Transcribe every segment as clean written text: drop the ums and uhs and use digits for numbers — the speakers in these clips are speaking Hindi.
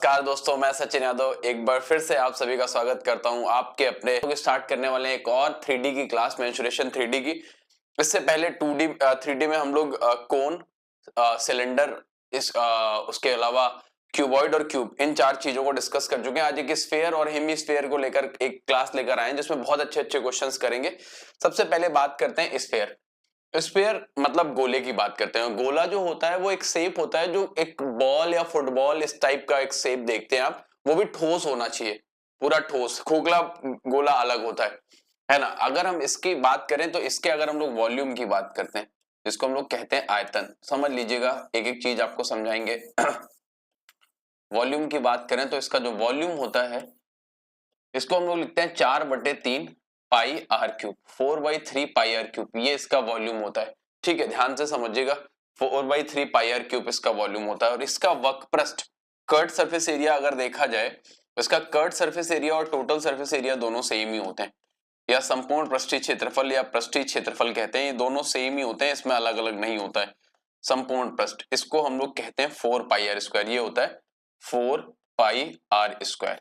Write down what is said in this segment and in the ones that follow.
नमस्कार दोस्तों, मैं सचिन यादव एक बार फिर से आप सभी का स्वागत करता हूं आपके अपने स्टार्ट करने वाले हैं एक और 3D की क्लास मेंसुरेशन 3D की। इससे पहले 2D 3D में हम लोग कोन, सिलेंडर, उसके अलावा क्यूबॉइड और क्यूब, इन चार चीजों को डिस्कस कर चुके हैं। आज एक स्फेयर और हेमिस्फेयर को लेकर एक क्लास लेकर आए हैं जिसमें बहुत अच्छे अच्छे क्वेश्चंस करेंगे। सबसे पहले बात करते हैं स्फेयर। स्फीयर मतलब गोले की बात करते हैं। गोला जो होता है वो एक शेप होता है, जो एक बॉल या फुटबॉल इस टाइप का एक शेप देखते हैं आप, वो भी ठोस होना चाहिए, पूरा ठोस। खोखला गोला अलग होता है ना। अगर हम इसकी बात करें तो इसके अगर हम लोग वॉल्यूम की बात करते हैं, जिसको हम लोग कहते हैं आयतन, समझ लीजिएगा, एक एक चीज आपको समझाएंगे। वॉल्यूम की बात करें तो इसका जो वॉल्यूम होता है इसको हम लोग लिखते हैं 4/3 pi r cube, 4/3 pi r cube, ये इसका वॉल्यूम होता है। ठीक है, ध्यान से समझिएगा, 4/3 पाई आर क्यूब इसका वॉल्यूम होता है। और इसका वक्रपृष्ठ, कर्ड सरफेस एरिया अगर देखा जाए तो इसका कर्ड सरफेस एरिया और टोटल सरफेस एरिया दोनों सेम ही होते हैं, या संपूर्ण पृष्ठीय क्षेत्रफल या पृष्ठीय क्षेत्रफल कहते हैं, ये दोनों सेम ही होते हैं, इसमें अलग अलग नहीं होता है। संपूर्ण पृष्ठ, इसको हम लोग कहते हैं 4 पाई आर स्क्वायर, ये होता है 4 पाई आर स्क्वायर।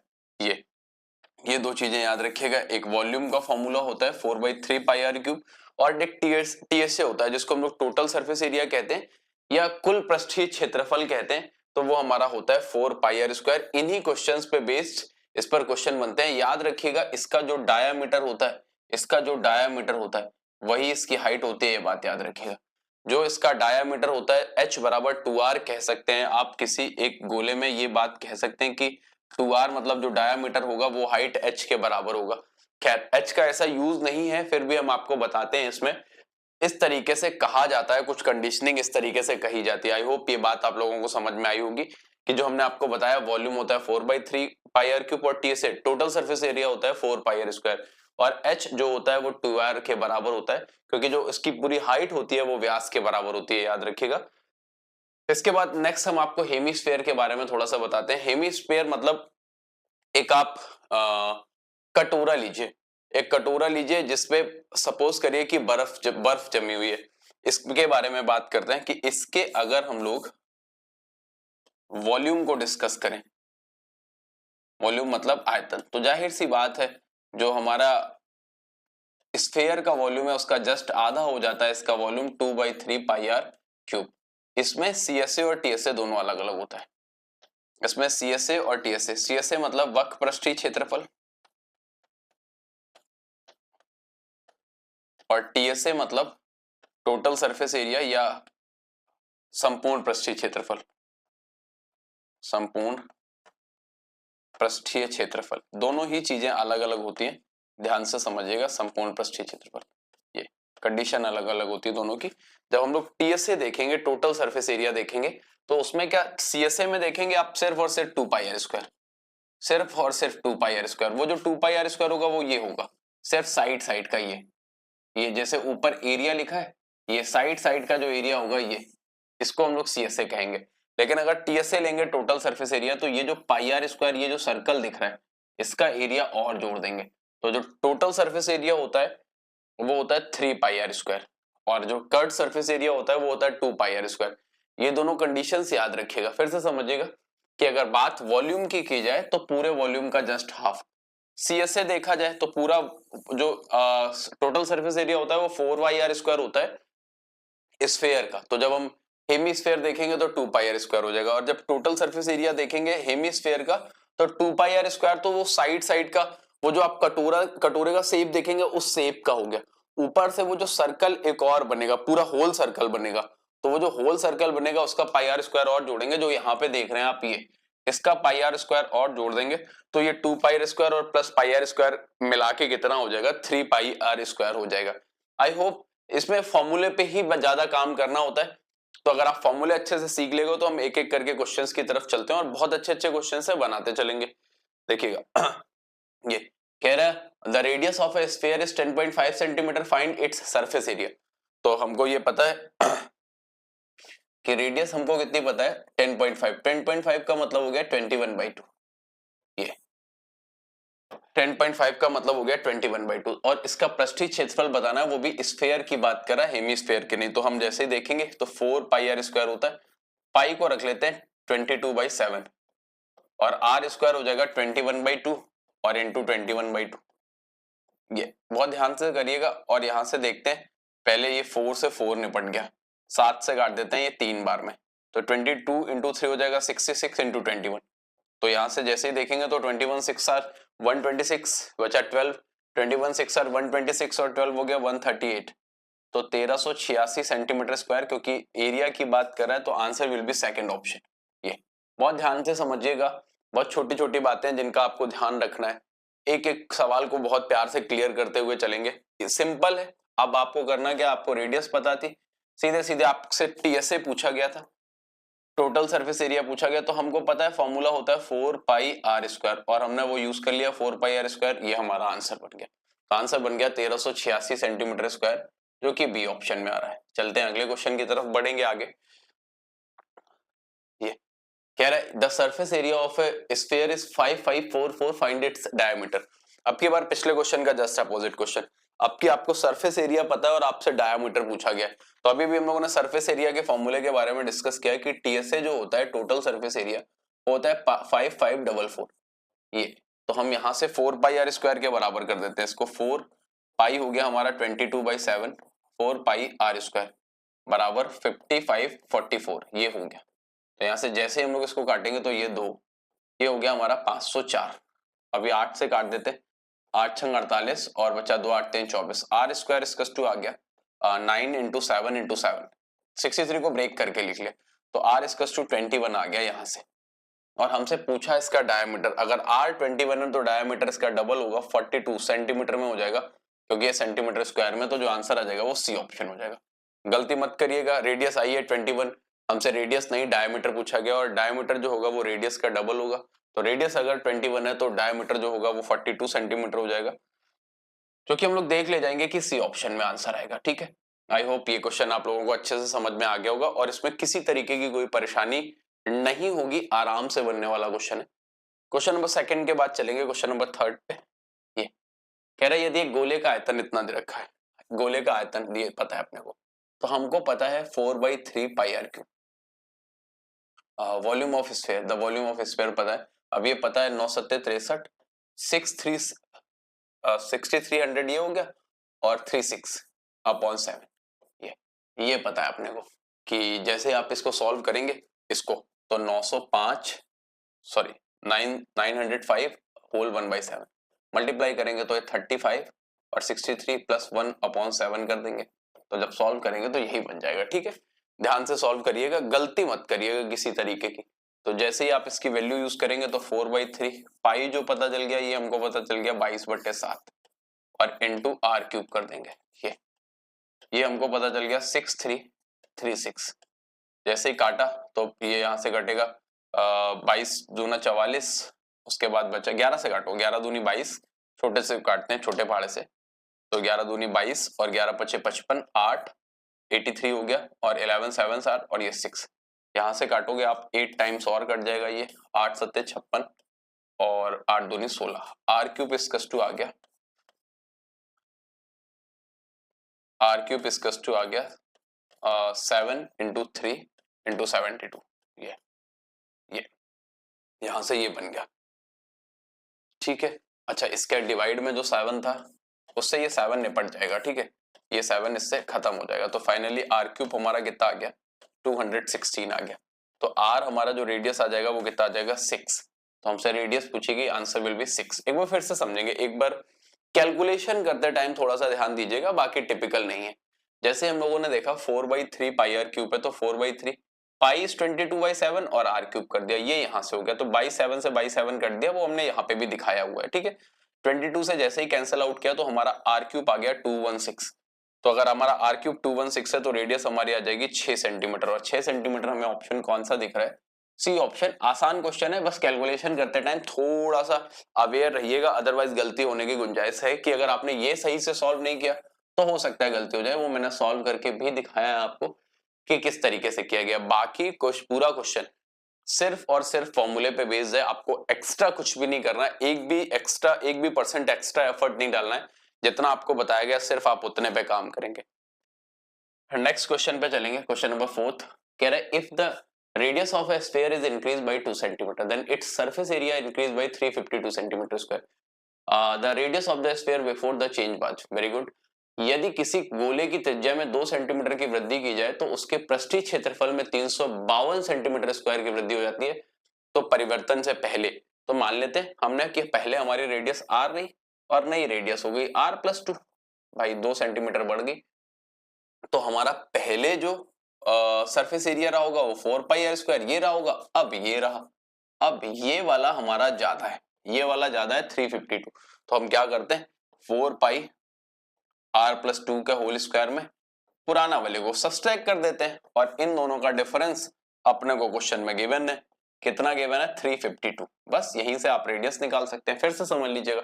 ये दो चीजें याद रखिएगा, एक वॉल्यूम का फॉर्मूला होता है 4/3 पाई आर क्यूब, और एक टीएसए होता है जिसको हम लोग टोटल सरफेस एरिया कहते हैं या कुल पृष्ठीय क्षेत्रफल कहते हैं, तो वो हमारा होता है 4 पाई आर स्क्वायर। इन्हीं क्वेश्चंस पे बेस्ड इस पर क्वेश्चन बनते हैं। याद रखिएगा, इसका जो डायामीटर होता है, इसका जो डायामीटर होता है वही इसकी हाइट होती है, ये बात याद रखिएगा। जो इसका डायामीटर होता है h बराबर 2r कह सकते हैं आप, किसी एक गोले में ये बात कह सकते हैं कि 2r मतलब जो डायामीटर होगा वो हाइट h के बराबर होगा। खैर, h का ऐसा यूज नहीं है, फिर भी हम आपको बताते हैं, इसमें इस तरीके से कहा जाता है, कुछ कंडीशनिंग इस तरीके से कही जाती है। आई होप ये बात आप लोगों को समझ में आई होगी कि जो हमने आपको बताया, वॉल्यूम होता है 4/3 पाई आर क्यूब और टीएसए टोटल सरफेस एरिया होता है 4 पाई आर स्क्वायर, और h जो होता है वो 2r के बराबर होता है, क्योंकि जो इसकी पूरी हाइट होती है वो व्यास के बराबर होती है, याद रखिएगा। इसके बाद नेक्स्ट हम आपको हेमिस्फेयर के बारे में थोड़ा सा बताते हैं। हेमिस्फेयर मतलब एक आप कटोरा लीजिए, एक कटोरा लीजिए जिसपे सपोज करिए कि बर्फ जमी हुई है। इसके बारे में बात करते हैं कि इसके अगर हम लोग वॉल्यूम को डिस्कस करें, वॉल्यूम मतलब आयतन, तो जाहिर सी बात है जो हमारा स्फेयर का वॉल्यूम है उसका जस्ट आधा हो जाता है इसका वॉल्यूम 2/3 पाई आर क्यूब। इसमें सीएसए और टीएसए दोनों अलग अलग होता है। इसमें सीएसए और टीएसए, सीएसए मतलब वक्रपृष्ठीय क्षेत्रफल और टीएसए मतलब टोटल सरफेस एरिया या संपूर्ण पृष्ठीय क्षेत्रफल, संपूर्ण पृष्ठीय क्षेत्रफल, दोनों ही चीजें अलग अलग होती हैं, ध्यान से समझिएगा। संपूर्ण पृष्ठीय क्षेत्रफल, ये कंडीशन अलग अलग होती है दोनों की। जब हम लोग टीएसए देखेंगे, टोटल सरफेस एरिया देखेंगे, तो उसमें क्या, सीएसए में देखेंगे आप सिर्फ और सिर्फ 2 पाई आर स्क्वायर, सिर्फ और सिर्फ 2 पाई आर स्क्वायर। वो जो 2 पाई आर स्क्वायर होगा वो ये होगा, सिर्फ साइड साइड का, ये जैसे ऊपर एरिया लिखा है, ये साइड साइड का जो एरिया होगा ये, इसको हम लोग सीएसए कहेंगे। लेकिन अगर टीएसए लेंगे टोटल सरफेस एरिया, तो ये जो पाई आर स्क्वायर, ये जो सर्कल दिख रहा है, इसका एरिया और जोड़ देंगे, तो जो टोटल सरफेस एरिया होता है वो होता है 3 पाई आर स्क्वायर, और जो कर्ड सरफेस एरिया होता है वो होता है 2 पाई आर स्क्वायर। ये दोनों कंडीशंस याद रखिएगा। फिर से समझिएगा कि अगर बात वॉल्यूम की जाए तो पूरे वॉल्यूम का जस्ट हाफ। सीएसए देखा जाए तो पूरा जो टोटल सरफेस एरिया होता है वो 4 पाई आर स्क्वायर होता है स्फेयर का, तो जब हम हेमिस्फेयर देखेंगे तो 2 पाई आर स्क्वायर हो जाएगा। और जब टोटल सरफेस एरिया देखेंगे हेमिस्फेयर का तो 2 पाई आर स्क्वायर, तो वो साइड साइड का, वो जो आप कटोरे का शेप देखेंगे उस शेप का हो गया। ऊपर से वो जो सर्कल एक और बनेगा, पूरा होल सर्कल बनेगा, तो वो जो होल सर्कल बनेगा उसका पाई आर स्क्वायर और जोड़ेंगे, जो यहाँ पे देख रहे हैं आप, ये इसका पाई आर स्क्वायर और जोड़ देंगे, तो ये 2 पाई आर स्क्वायर और प्लस पाई आर स्क्वायर मिला के कितना हो जाएगा, 3 पाई आर स्क्वायर हो जाएगा। आई होप इसमें फॉर्मूले पे ही ज्यादा काम करना होता है, तो अगर आप फॉर्मूले अच्छे से सीख लेंगे तो हम एक एक करके क्वेश्चंस की तरफ चलते हैं और बहुत अच्छे अच्छे क्वेश्चन से बनाते चलेंगे। देखिएगा, ये कह रहा है the radius of A sphere is 10.5 centimetre, find its surface area. तो हमको ये पता है कि रेडियस हमको कितनी पता है, 10.5। 10.5 का मतलब हो गया 21/2, ये 10.5 का मतलब हो गया 21/2, और इसका पृष्ठीय क्षेत्रफल बताना है, वो भी स्फेयर की बात कर रहा है, हेमिस्फेयर की नहीं। तो हम जैसे ही देखेंगे तो 4 पाई आर स्क्वायर होता है, पाई को रख लेते हैं 22/7, और आर स्क्वायर हो जाएगा 21/2 और इंटू 21/2। ये बहुत ध्यान से करिएगा। और यहां से देखते हैं, पहले ये 4 से 4 निपट गया, 7 से काट देते हैं ये 3 बार में, तो 22 इंटू 3 हो जाएगा 66 इंटू 21। तो यहां से जैसे ही देखेंगे तो 21 6 आर 126 बचा 12, 21 6 आर 126 और 12 हो गया 138। तो 1386 सेंटीमीटर स्क्वायर, क्योंकि एरिया की बात कर रहा है तो answer will be second option. ये बहुत ध्यान से समझिएगा, बहुत छोटी छोटी बातें जिनका आपको ध्यान रखना है। एक एक सवाल को बहुत प्यार से क्लियर करते हुए चलेंगे। सिंपल है। अब आपको करना क्या, आपको रेडियस पता थी, सीधे सीधे आपसे टीएसए पूछा गया था, टोटल सरफेस एरिया पूछा गया, तो हमको पता है फॉर्मूला होता है 4 पाई आर स्क्वायर, और हमने वो यूज कर लिया 4 पाई आर स्क्वायर, ये हमारा आंसर बन गया। तो आंसर बन गया 1386 सेंटीमीटर स्क्वायर, जो कि बी ऑप्शन में आ रहा है। चलते हैं अगले क्वेश्चन की तरफ बढ़ेंगे आगे। ये कह रहा है the surface area of A sphere is 5544, find its diameter. अब की बार पिछले क्वेश्चन का जस्ट अपोजिट क्वेश्चन, अब की आपको सरफेस एरिया पता है और आपसे डायमीटर पूछा गया है। तो अभी भी हम लोगों ने सरफेस एरिया के फॉर्मूले के बारे में डिस्कस किया है कि टीएसए जो होता है टोटल सरफेस एरिया होता है 5544। ये तो हम यहाँ से 4 पाई आर स्क्वायर के बराबर कर देते हैं इसको। 4 पाई हो गया हमारा 22/7, 4 पाई आर स्क्वायर बराबर 5544, ये हो गया। तो यहाँ से जैसे हम लोग इसको काटेंगे तो ये 2, ये हो गया हमारा 504। अभी 8 से काट देते हैं, 8 छंग 48 और बचा 2 8 3 24। आर स्क्वायर इसका 2 आ गया 9 इंटू 7 इंटू 7, 63 को ब्रेक करके लिख लिया, तो आर इसका 21 आ गया यहाँ से। और हमसे पूछा इसका डायमीटर, अगर आर 21 है तो डायमीटर इसका डबल होगा 42 सेंटीमीटर में हो जाएगा, क्योंकि ये सेंटीमीटर स्क्वायर में, तो जो आंसर आ जाएगा वो सी ऑप्शन हो जाएगा। गलती मत करिएगा, रेडियस आई है 21, हमसे रेडियस नहीं डायमीटर पूछा गया, और डायमीटर जो होगा वो रेडियस का डबल होगा। तो रेडियस अगर 21 है तो डायमीटर जो होगा वो 42 सेंटीमीटर हो जाएगा, जो कि हम लोग देख ले जाएंगे कि सी ऑप्शन में आंसर आएगा। ठीक है, आई होप ये क्वेश्चन आप लोगों को अच्छे से समझ में आ गया होगा और इसमें किसी तरीके की कोई परेशानी नहीं होगी, आराम से बनने वाला क्वेश्चन है। क्वेश्चन नंबर सेकंड के बाद चलेंगे क्वेश्चन नंबर थर्ड पे। ये कह रहा है यदि एक गोले का आयतन इतना दे रखा है, गोले का आयतन ये पता है अपने को, तो हमको पता है 4/3 pi r cube. Volume of sphere, the volume of sphere पता है, अब ये पता है 9 7 63, 6300 ये हो गया, और 36/7 ये पता है अपने को कि जैसे आप इसको सॉल्व करेंगे इसको, तो 905 होल 1/7 मल्टीप्लाई करेंगे तो ये 35 और 63 प्लस 1/7 कर देंगे, तो जब सॉल्व करेंगे तो यही बन जाएगा। ठीक है, ध्यान से सॉल्व करिएगा, गलती मत करिएगा किसी तरीके की। तो जैसे ही आप इसकी वैल्यू यूज करेंगे तो 4/3 पाई जो पता चल गया, ये हमको पता चल गया 22/7 और इंटू आर क्यूब कर देंगे। ये हमको पता चल गया 6336। जैसे ही काटा तो ये यहाँ से कटेगा 22 दूना 44, उसके बाद बचा 11 से काटो, 11 दूनी 22, छोटे से काटते हैं छोटे पहाड़े से, तो 11 दूनी 22 और 11 पचे 55, 8 83 हो गया, और 11 7 8 और ये 6, यहाँ से काटोगे आप 8 टाइम्स और कट जाएगा, ये 8 7 56 और 8 दूनी 16, आर क्यूब इसकस टू आ गया, आर क्यूब इसकस टू आ गया 7 इंटू 3 इंटू 72। ये यहां से ये बन गया। ठीक है, अच्छा इसके डिवाइड में जो 7 था उससे ये 7 निपट जाएगा। ठीक है, ये 7 इससे खत्म हो जाएगा, तो फाइनली आर क्यूब हमारा कितना आ गया 216 आ गया। तो आर हमारा जो रेडियस आ जाएगा वो कितना आ जाएगा 6। तो हमसे रेडियस पूछेगी, आंसर विल बी 6। एक बार फिर से समझेंगे, एक बार कैलकुलेशन करते टाइम थोड़ा सा ध्यान दीजिएगा, बाकी टिपिकल नहीं है। जैसे हम लोगों ने देखा 4/3 पाई आर क्यूब है, तो 4/3 पाई इज 22/7 और आर क्यूब कर दिया, ये यहां से हो गया, तो 7 से 7 कर दिया, वो हमने यहाँ पे भी दिखाया हुआ है। ठीक है, 22 से जैसे ही कैंसिल आउट किया तो हमारा आर क्यूब आ गया 216। तो अगर हमारा आर क्यूब 216 है तो रेडियस हमारी आ जाएगी 6 सेंटीमीटर, और 6 सेंटीमीटर हमें ऑप्शन कौन सा दिख रहा है, सी ऑप्शन। आसान क्वेश्चन है, बस कैलकुलेशन करते टाइम थोड़ा सा अवेयर रहिएगा, अदरवाइज गलती होने की गुंजाइश है कि अगर आपने ये सही से सॉल्व नहीं किया तो हो सकता है गलती हो जाए। वो मैंने सॉल्व करके भी दिखाया है आपको कि किस तरीके से किया गया। बाकी पूरा क्वेश्चन सिर्फ और सिर्फ फॉर्मूले पे बेस्ड है, आपको एक्स्ट्रा कुछ भी नहीं करना है, एक भी परसेंट एक्स्ट्रा एफर्ट नहीं डालना है, जितना आपको बताया गया सिर्फ आप उतने पे काम करेंगे। नेक्स्ट क्वेश्चन पे चलेंगे, क्वेश्चन नंबर 4 कह रहा है if the Radius of a sphere is increased by 2 centimeter, then its surface area increased by 352 centimeter square. The radius of the sphere before the change was very good. यदि किसी गोले की त्रिज्या में 2 सेंटीमीटर की वृद्धि की जाए तो उसके पृष्ठीय क्षेत्रफल में 352 सेंटीमीटर स्क्वायर की वृद्धि हो जाती है। तो परिवर्तन से पहले तो मान लेते हैं हमने कि पहले हमारी रेडियस r रही और नई रेडियस हो गई r+2, भाई 2 सेंटीमीटर बढ़ गई। तो हमारा पहले जो सरफेस एरिया रहा होगा वो 4πr², ये रहा होगा, अब ये रहा, अब ये वाला हमारा ज्यादा है, ये वाला ज्यादा है 352। तो हम क्या करते हैं 4πr+2 के होल स्क्वायर में पुराना वाले को सब्सट्रैक्ट कर देते हैं और इन दोनों का डिफरेंस अपने को क्वेश्चन में गिवन है। कितना गिवन है 352। बस यहीं से आप रेडियस निकाल सकते हैं। फिर से समझ लीजिएगा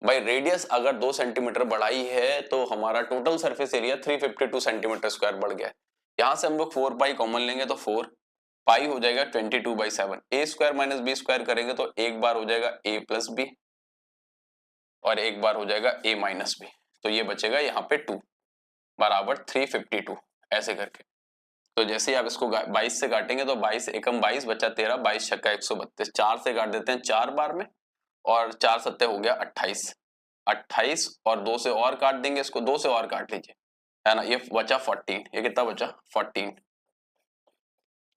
भाई, रेडियस अगर 2 सेंटीमीटर बढ़ाई है तो हमारा total surface area 352 centimetre square बढ़ गया है। यहां से हम लोग 4π कॉमन लेंगे तो 4π हो जाएगा 22/7। a square minus b square करेंगे तो एक बार हो जाएगा a+b और एक बार हो जाएगा a माइनस बी। तो ये बचेगा यहाँ पे 2 बराबर 352 ऐसे करके। तो जैसे ही आप इसको 22 से काटेंगे तो 22 एकम 22 बचा 13, 22 छक्का 132, 4 से काट देते हैं 4 बार में और 4 सत्ते हो गया 28, 28 और 2 से और काट देंगे, इसको 2 से और काट लीजिए, है ना, ये बचा 14। ये कितना बचा 14।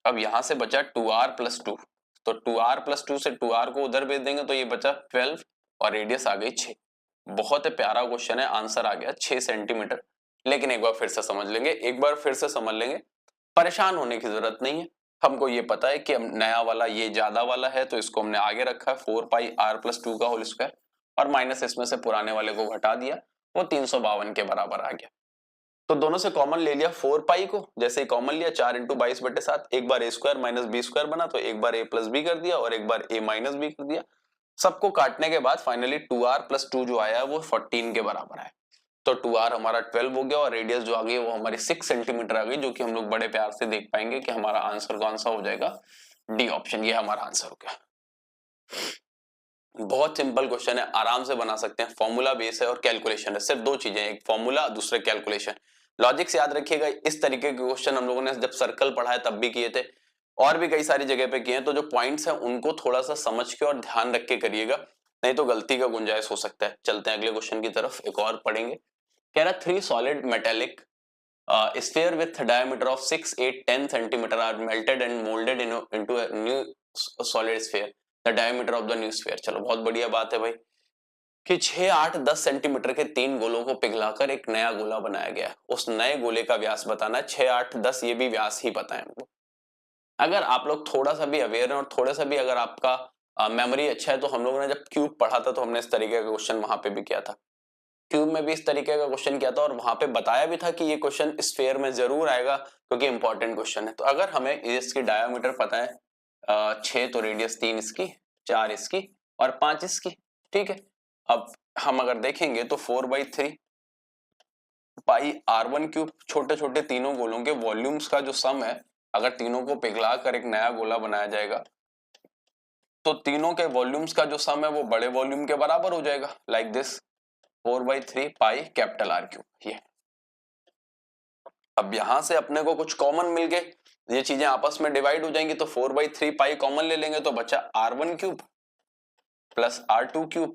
अब यहां से बचा 2r+2, तो 2r+2 से 2r को उधर भेज देंगे तो ये बचा 12 और रेडियस आ गई 6। बहुत प्यारा क्वेश्चन है, आंसर आ गया 6 सेंटीमीटर। लेकिन एक बार फिर से समझ लेंगे, एक बार फिर से समझ लेंगे, परेशान होने की जरूरत नहीं है। हमको ये पता है कि हम नया वाला ये ज्यादा वाला है तो इसको हमने आगे रखा है 4πr+2 का होल स्क्वायर और माइनस इसमें से पुराने वाले को घटा दिया, वो 352 के बराबर आ गया। तो दोनों से कॉमन ले लिया 4π को, जैसे ही कॉमन लिया 4 × 22/7, एक बार a square minus b square बना तो एक बार a+b कर दिया और एक बार a माइनस बी कर दिया। सबको काटने के बाद फाइनली 2r+2 जो आया वो 14 के बराबर है। तो 2r हमारा 12 हो गया और रेडियस जो आ गई वो हमारी 6 सेंटीमीटर आ गई, जो कि हम लोग बड़े प्यार से देख पाएंगे कि हमारा आंसर कौन सा हो जाएगा, डी ऑप्शन, ये हमारा आंसर हो गया। बहुत सिंपल क्वेश्चन है, आराम से बना सकते हैं, फॉर्मूला बेस है और कैलकुलेशन है, सिर्फ 2 चीजें, एक फॉर्मूला दूसरे कैलकुलेशन। लॉजिक से याद रखिएगा, इस तरीके के क्वेश्चन हम लोगों ने जब सर्कल पढ़ा है तब भी किए थे और भी कई सारी जगह पे किए हैं। तो जो पॉइंट्स है उनको थोड़ा सा समझ के और ध्यान रख के करिएगा, नहीं तो गलती का गुंजाइश हो सकता है। चलते हैं अगले क्वेश्चन की तरफ, एक और पढ़ेंगे। कह रहा 3 solid metallic sphere with diameter of 6, 8, 10 centimeter are melted and molded into a new solid sphere. The diameter of the new sphere. चलो बहुत बढ़िया बात है भाई कि 6, 8, 10 सेंटीमीटर के 3 गोलों को पिघलाकर एक नया गोला बनाया गया है। उस नए गोले का व्यास बताना है। 6, 8, 10 ये भी व्यास ही पता है हमको। अगर आप लोग थोड़ा सा भी अवेयर हैं और थोड़ा सा भी अगर आपका मेमोरी अच्छा है तो हम लोगों ने जब क्यूब पढ़ा था तो हमने इस तरीके का क्वेश्चन वहां पे भी किया था, क्यूब में भी इस तरीके का क्वेश्चन किया था और वहां पे बताया भी था कि ये क्वेश्चन स्फीयर में जरूर आएगा क्योंकि इंपॉर्टेंट क्वेश्चन है। तो अगर हमें इसकी डायमीटर पता है 6, तो रेडियस 3 इसकी, 4 इसकी और 5 इसकी, ठीक है। अब हम अगर देखेंगे तो 4/3 पाई r1³ छोटे छोटे तीनों गोलों के वॉल्यूम्स का जो सम है, अगर तीनों को पिघला कर एक नया गोला बनाया जाएगा तो तीनों के वॉल्यूम्स का जो सम है वो बड़े वॉल्यूम के बराबर हो जाएगा, लाइक दिस 4/3 पाई R³। ये अब यहां से अपने को कुछ कॉमन मिल गए, ये चीजें आपस में डिवाइड हो जाएंगी तो 4/3 पाई कॉमन ले लेंगे तो बचा r1³ plus r2³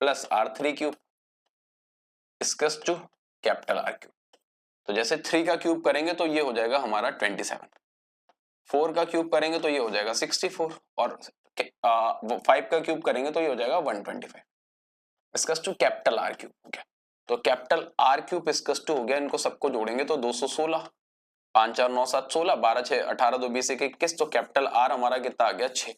plus r3³ इसकस to R³। तो जैसे 3 का क्यूब करेंगे तो ये हो जाएगा हमारा 27, 4 का क्यूब करेंगे तो ये हो जाएगा 64 और 5 का क्यूब करेंगे तो ये हो जाएगा 125 इसकस टू R³ हो गया। तो R³ इसकस टू हो गया, इनको सबको जोड़ेंगे तो 216, 5 4 9 7 16, 12 6 18 2 20 21, तो R हमारा कितना आ गया 6।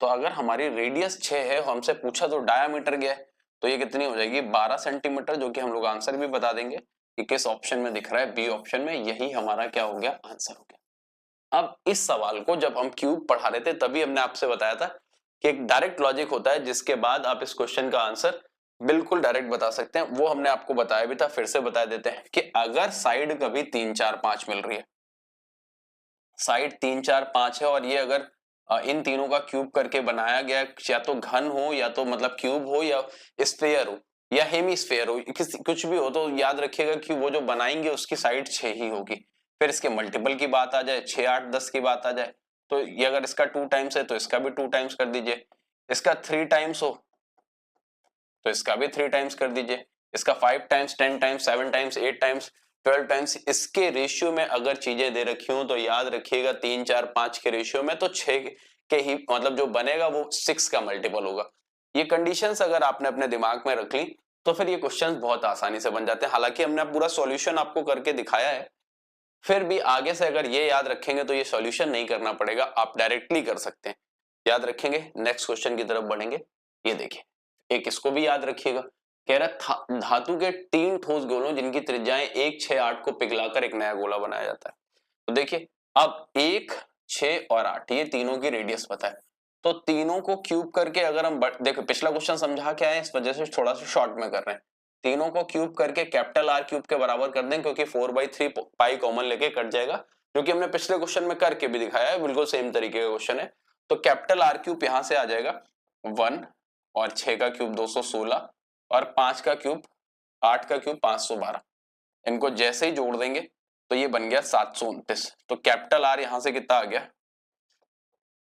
तो अगर हमारी रेडियस 6 है, हमसे पूछा तो डायामीटर गया है, तो ये कितनी हो जाएगी 12 सेंटीमीटर, जो कि हम लोग आंसर भी बता देंगे कि किस ऑप्शन में दिख रहा है, बी ऑप्शन में। यही हमारा क्या हो गया, आंसर हो गया। अब इस सवाल को जब हम क्यूब पढ़ा रहे थे तभी हमने आपसे बताया था कि एक डायरेक्ट लॉजिक होता है जिसके बाद आप इस क्वेश्चन का आंसर बिल्कुल डायरेक्ट बता सकते हैं। वो हमने आपको बताया भी था, फिर से बता देते हैं कि अगर साइड कभी 3 4 5 मिल रही है, साइड 3 4 5 है और ये अगर इन तीनों का क्यूब करके बनाया गया, या तो घन हो या तो मतलब क्यूब हो या स्फेयर हो या हेमीस्फेयर हो, कुछ भी हो, तो याद रखिएगा कि वो जो बनाएंगे उसकी साइड 6 ही होगी। फिर इसके मल्टीपल की बात आ जाए, 6 8 10 की बात आ जाए तो ये अगर इसका 2 टाइम्स है तो इसका भी 2 टाइम्स कर दीजिए, इसका 3 टाइम्स हो तो इसका भी 3 टाइम्स कर दीजिए, इसका 5 times, 10 times, 7 times, 8 times, 12 times. इसके रेशियो में अगर चीजें दे रखी हो तो याद रखिएगा 3, 4, 5 के रेशियो में तो 6 के ही मतलब जो बनेगा वो 6 का मल्टीपल होगा। ये कंडीशंस अगर आपने अपने दिमाग में रख ली तो फिर ये क्वेश्चंस बहुत आसानी से बन जाते हैं। हालांकि हमने पूरा सॉल्यूशन आपको करके दिखाया है, फिर भी आगे से अगर ये याद रखेंगे तो ये सॉल्यूशन नहीं करना पड़ेगा, आप डायरेक्टली कर सकते हैं। याद रखेंगे, नेक्स्ट क्वेश्चन की तरफ बढ़ेंगे। ये देखिए, एक इसको भी याद रखिएगा, कह रहा धातु के 3 ठोस गोलों जिनकी त्रिज्याएं 1, 6, 8 को पिघलाकर एक नया गोला बनाया जाता है। तो देखिए अब 1, 6 और 8 ये तीनों की रेडियस पता है, तो तीनों को क्यूब करके अगर हम देखो पिछला क्वेश्चन समझा क्या है, इस वजह से थोड़ा सा शॉर्ट में कर रहे हैं। तीनों को क्यूब करके कैपिटल आर क्यूब के बराबर कर दें, क्योंकि 4/3 पाई कॉमन लेके कट जाएगा, जो कि हमने पिछले क्वेश्चन में करके भी दिखाया है, बिल्कुल सेम तरीके का क्वेश्चन है। तो कैपिटल आर क्यूब यहां से आ जाएगा 1, और 6 का क्यूब 216, और 5 का क्यूब 8 का क्यूब 512। इनको जैसे ही जोड़ देंगे तो ये बन गया 729। तो कैपिटल आर यहां से कितना आ गया,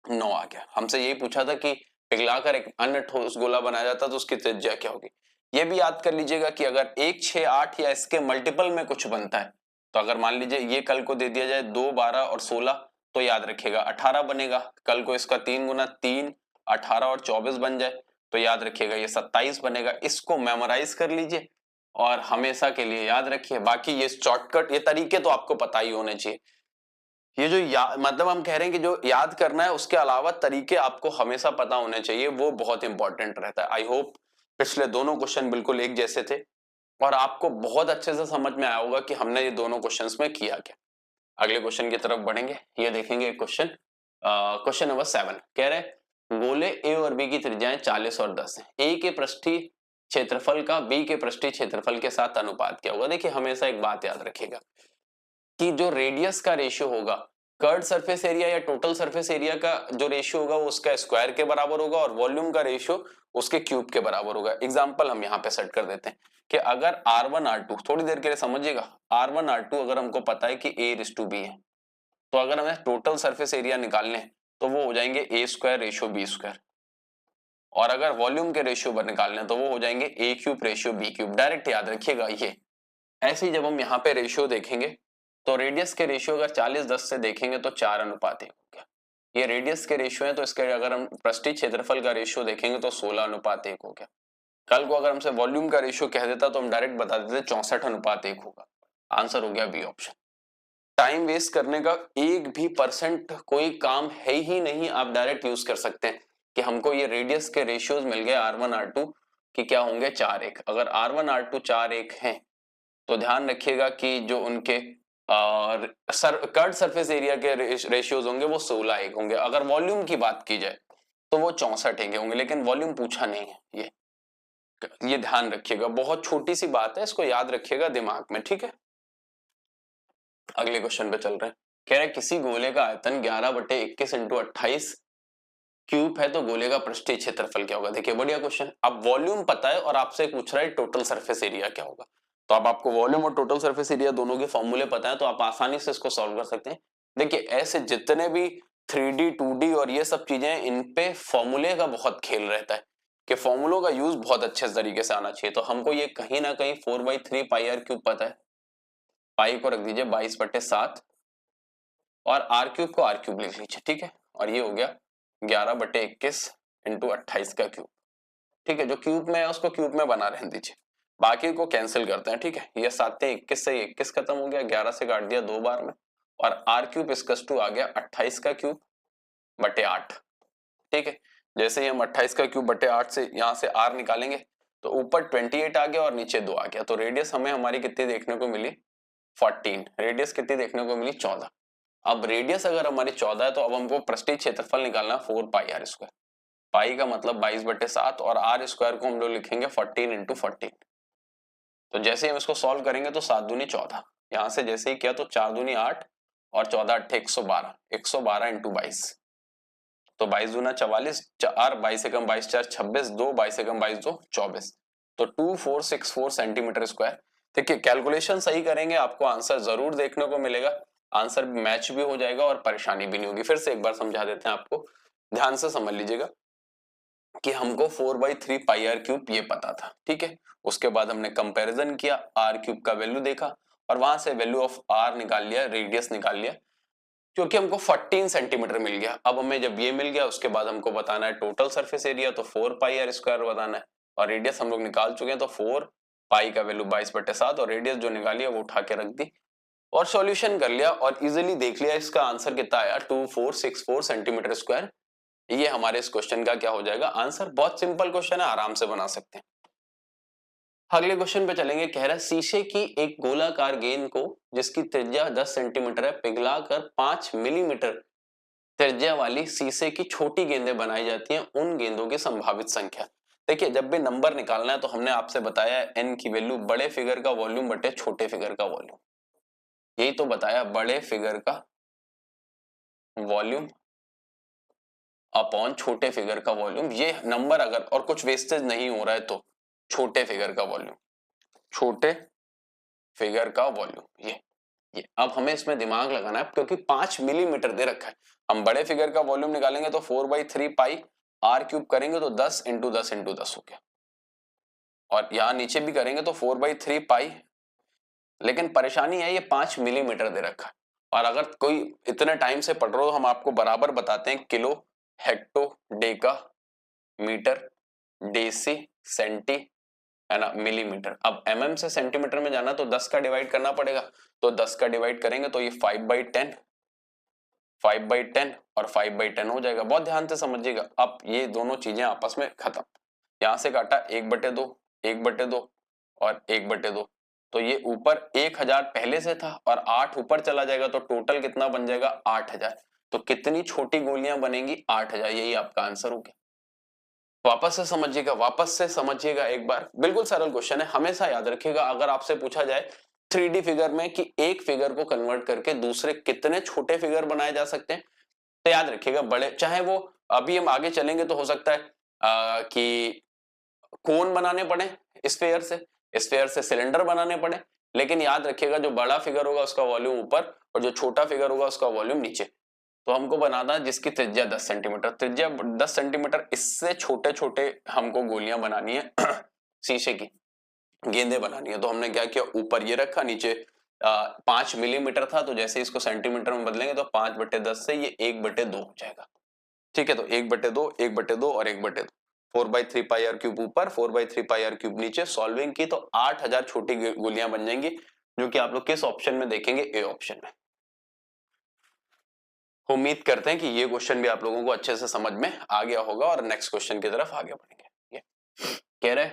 9 आ गया। हमसे यही पूछा था कि पिघलाकर एक अन्य ठोस गोला बनाया जाता तो उसकी त्रिज्या क्या होगी। ये भी याद कर लीजिएगा कि अगर 1, 6, 8 या इसके मल्टीपल में कुछ बनता है, तो अगर मान लीजिए ये कल को दे दिया जाए 2, 12 और 16, तो याद रखिएगा 18 बनेगा। कल को इसका 3 गुना 3, 18 और 24 बन जाए तो याद रखिएगा ये 27 बनेगा। इसको मेमोराइज कर लीजिए और हमेशा के लिए याद रखिए। बाकी ये शॉर्टकट, ये तरीके तो आपको पता ही होने चाहिए। ये जो मतलब हम कह रहे हैं कि जो याद करना है उसके अलावा तरीके आपको हमेशा पता होने चाहिए, वो बहुत इंपॉर्टेंट रहता है। आई होप पिछले दोनों क्वेश्चन बिल्कुल एक जैसे थे और आपको बहुत अच्छे से समझ में आया होगा कि हमने ये दोनों क्वेश्चंस में किया क्या। अगले क्वेश्चन की तरफ बढ़ेंगे। ये देखेंगे क्वेश्चन, क्वेश्चन नंबर 7 कह रहे हैं गोले ए और बी की त्रिज्याएं 40 और 10 है। ए के पृष्ठीय क्षेत्रफल का बी के पृष्ठीय क्षेत्रफल के साथ अनुपात क्या होगा। देखिए हमेशा एक बात याद रखिएगा कि जो रेडियस का रेशियो होगा कर्ड सरफेस एरिया या टोटल सरफेस एरिया का जो रेशियो होगा वो उसका स्क्वायर के बराबर होगा, और वॉल्यूम का रेशियो उसके क्यूब के बराबर होगा। एग्जांपल हम यहाँ पे सेट कर देते हैं कि अगर R1 R2, थोड़ी देर के लिए समझिएगा, R1 R2 अगर हमको पता है कि A/B है, तो अगर हमें टोटल सरफेस एरिया निकालने हैं तो वो हो जाएंगे A² रेशियो B², और अगर वॉल्यूम के रेशियो निकालने तो वो हो जाएंगे A³ रेशियो B³। डायरेक्ट याद रखिएगा ये। ऐसे ही जब हम यहाँ पे रेशियो देखेंगे तो रेडियस के रेशियो अगर 40-10 से देखेंगे तो 4:1 हो गया। ये रेडियस के रेशियो है, तो इसके अगर हम पृष्ठीय क्षेत्रफल का रेशियो देखेंगे तो 16:1 हो गया। कल को अगर हमसे वॉल्यूम का रेशियो कह देता तो हम डायरेक्ट बता देते 64:1 होगा। आंसर हो गया बी ऑप्शन। टाइम वेस्ट करने का एक भी परसेंट कोई काम है ही नहीं, आप डायरेक्ट यूज कर सकते हैं कि हमको ये रेडियस के रेशियोज मिल गए R1 R2 कि क्या होंगे 4:1। अगर R1 R2 4:1 हैं तो ध्यान रखिएगा कि जो उनके कर्ड सरफेस एरिया के रेशियोज होंगे वो 16:1 होंगे। अगर वॉल्यूम की बात की जाए तो वो 64:1 होंगे, लेकिन वॉल्यूम पूछा नहीं है। ये ध्यान रखिएगा, बहुत छोटी सी बात है, इसको याद रखिएगा दिमाग में, ठीक है। अगले क्वेश्चन पे चल रहे हैं। कह रहे हैं किसी गोले का आयतन 11/21 × 28 क्यूब है तो गोले का पृष्ठीय क्षेत्रफल क्या होगा। देखिए बढ़िया क्वेश्चन। अब वॉल्यूम पता है और आपसे पूछ रहा है टोटल सरफेस एरिया क्या होगा, तो अब आपको वॉल्यूम और टोटल सरफेस एरिया दोनों के फॉर्मूले पता है तो आप आसानी से इसको सॉल्व कर सकते हैं। देखिए ऐसे जितने भी 3D 2D और ये सब चीजें, इन पे फॉर्मूले का बहुत खेल रहता है कि फॉर्मूलों का यूज बहुत अच्छे तरीके से आना चाहिए। तो हमको ये कहीं ना कहीं 4/3 पाई आर क्यूब पता है, पाई को रख दीजिए 22/7 और आर क्यूब को आर क्यूब लिख लीजिए, ठीक है। और ये हो गया 11/21 × 28 का क्यूब, ठीक है। जो क्यूब में है उसको क्यूब में बना रहने दीजिए, बाकी को कैंसिल करते हैं, ठीक है। ये 7×21 से 21 खत्म हो गया, 11 से काट दिया 2 बार में, और आर क्यूब इसकस टू आ गया 28 का क्यूब बटे 8, ठीक है। जैसे ही हम 28 का क्यूब बटे 8 से यहाँ से आर निकालेंगे तो ऊपर 28 आ गया और नीचे 2 आ गया। तो रेडियस हमें हमारी कितनी देखने को मिली 14, रेडियस कितनी देखने को मिली 14। अब रेडियस अगर हमारी 14 है तो अब हमको पृष्ठीय क्षेत्रफल निकालना 4 पाई आर स्क्वायर। पाई का मतलब 22/7 और आर स्क्वायर को हम लोग लिखेंगे 14 × 14। तो जैसे हम इसको सॉल्व करेंगे तो 7 दूनी 14, यहां से जैसे ही किया तो 4 दूनी 8 और 14 8 112, 112 × 22, तो 22 दूना 44, 4 22 एकम 22 4 26, 2 22 एकम 22 2 24, तो 2464 सेंटीमीटर स्क्वायर। देखिए कैलकुलेशन सही करेंगे आपको आंसर जरूर देखने को मिलेगा। आंसर मैच भी हो जाएगा और परेशानी भी नहीं होगी। फिर से एक बार समझा देते हैं आपको, ध्यान से समझ लीजिएगा कि हमको 4/3 पाई आर क्यूब ये पता था, ठीक है। उसके बाद हमने कंपैरिजन किया, आर क्यूब का वैल्यू देखा और वहां से वैल्यू ऑफ आर निकाल लिया, रेडियस निकाल लिया, क्योंकि हमको 14 सेंटीमीटर मिल गया। अब हमें जब ये मिल गया उसके बाद हमको बताना है टोटल सरफेस एरिया, तो 4 पाई आर स्क्वायर बताना है और रेडियस हम लोग निकाल चुके हैं, तो 4 पाई का वैल्यू 22/7 और रेडियस जो निकाली है वो उठा के रख दी और सॉल्यूशन कर लिया और इजीली देख लिया इसका आंसर कितना आया, 2464 सेंटीमीटर स्क्वायर। ये हमारे इस क्वेश्चन का क्या हो जाएगा आंसर। बहुत सिंपल क्वेश्चन है, आराम से बना सकते हैं। अगले क्वेश्चन पे चलेंगे। कह रहा है शीशे की एक गोलाकार गेंद को जिसकी त्रिज्या 10 सेंटीमीटर है पिघलाकर 5 मिलीमीटर त्रिज्या वाली शीशे की छोटी गेंदें बनाई जाती हैं, उन गेंदों की संभावित संख्या। देखिए जब भी नंबर निकालना है तो हमने आपसे बताया है एन की वैल्यू बड़े फिगर का वॉल्यूम बटे छोटे फिगर का वॉल्यूम, यही तो बताया, बड़े फिगर का वॉल्यूम अपॉन छोटे फिगर का वॉल्यूम। ये नंबर अगर और कुछ वेस्टेज नहीं हो रहा है तो छोटे फिगर का वॉल्यूम, छोटे फिगर का वॉल्यूम ये अब हमें इसमें दिमाग लगाना है क्योंकि 5 मिलीमीटर दे रखा है। हम बड़े फिगर का वॉल्यूम निकालेंगे तो 4/3 पाई आर क्यूब करेंगे तो 10 इंटू 10 इंटू 10 हो गया और यहां नीचे भी करेंगे तो 4/3 पाई, लेकिन परेशानी है ये 5 मिलीमीटर दे रखा है और अगर कोई इतने टाइम से पढ़ रहे हो हम आपको बराबर बताते हैं kilo, hecto, deca, metre, deci, centi, है ना, मिलीमीटर। अब एमएम से सेंटीमीटर में जाना तो 10 का डिवाइड करना पड़ेगा, तो 10 का डिवाइड करेंगे तो ये 5/10 और 5/10 हो जाएगा। बहुत ध्यान से समझिएगा। अब ये दोनों चीजें आपस में खत्म, यहां से काटा 1/2 1/2 और 1/2, तो ये ऊपर 1000 पहले से था और 8 ऊपर चला जाएगा तो टोटल कितना बन जाएगा 8000। तो कितनी छोटी गोलियां बनेंगी 8000, यही आपका आंसर हो गया। वापस से समझिएगा एक बार, बिल्कुल सरल क्वेश्चन है। हमेशा याद रखिएगा अगर आपसे पूछा जाए 3D फिगर में कि एक फिगर को कन्वर्ट करके दूसरे कितने छोटे फिगर बनाए जा सकते हैं, तो याद रखिएगा बड़े, चाहे वो अभी हम आगे चलेंगे तो हो सकता है कि कोन बनाने पड़े स्फेयर से सिलेंडर बनाने पड़े, लेकिन याद रखिएगा जो बड़ा फिगर होगा उसका वॉल्यूम ऊपर और जो छोटा फिगर होगा उसका वॉल्यूम नीचे। तो हमको बनाना जिसकी त्रिज्या 10 सेंटीमीटर, त्रिज्या 10 सेंटीमीटर, इससे छोटे छोटे हमको गोलियां बनानी है शीशे की गेंदें बनानी है। तो हमने क्या किया, ऊपर ये रखा, नीचे 5 मिलीमीटर था, तो जैसे इसको सेंटीमीटर में बदलेंगे तो 5/10 से ये 1/2 हो जाएगा। ठीक है, तो 1/2 1/2 और 1/2, 4/3 पाई आर क्यूब ऊपर, 4/3 पाई आर क्यूब नीचे। सॉल्विंग की तो 8000 छोटी गोलियां बन जाएंगी, जो कि आप लोग किस ऑप्शन में देखेंगे, ए ऑप्शन में। उम्मीद करते हैं कि ये क्वेश्चन भी आप लोगों को अच्छे से समझ में आ गया होगा और नेक्स्ट क्वेश्चन की तरफ आगे बढ़ेंगे। कह रहे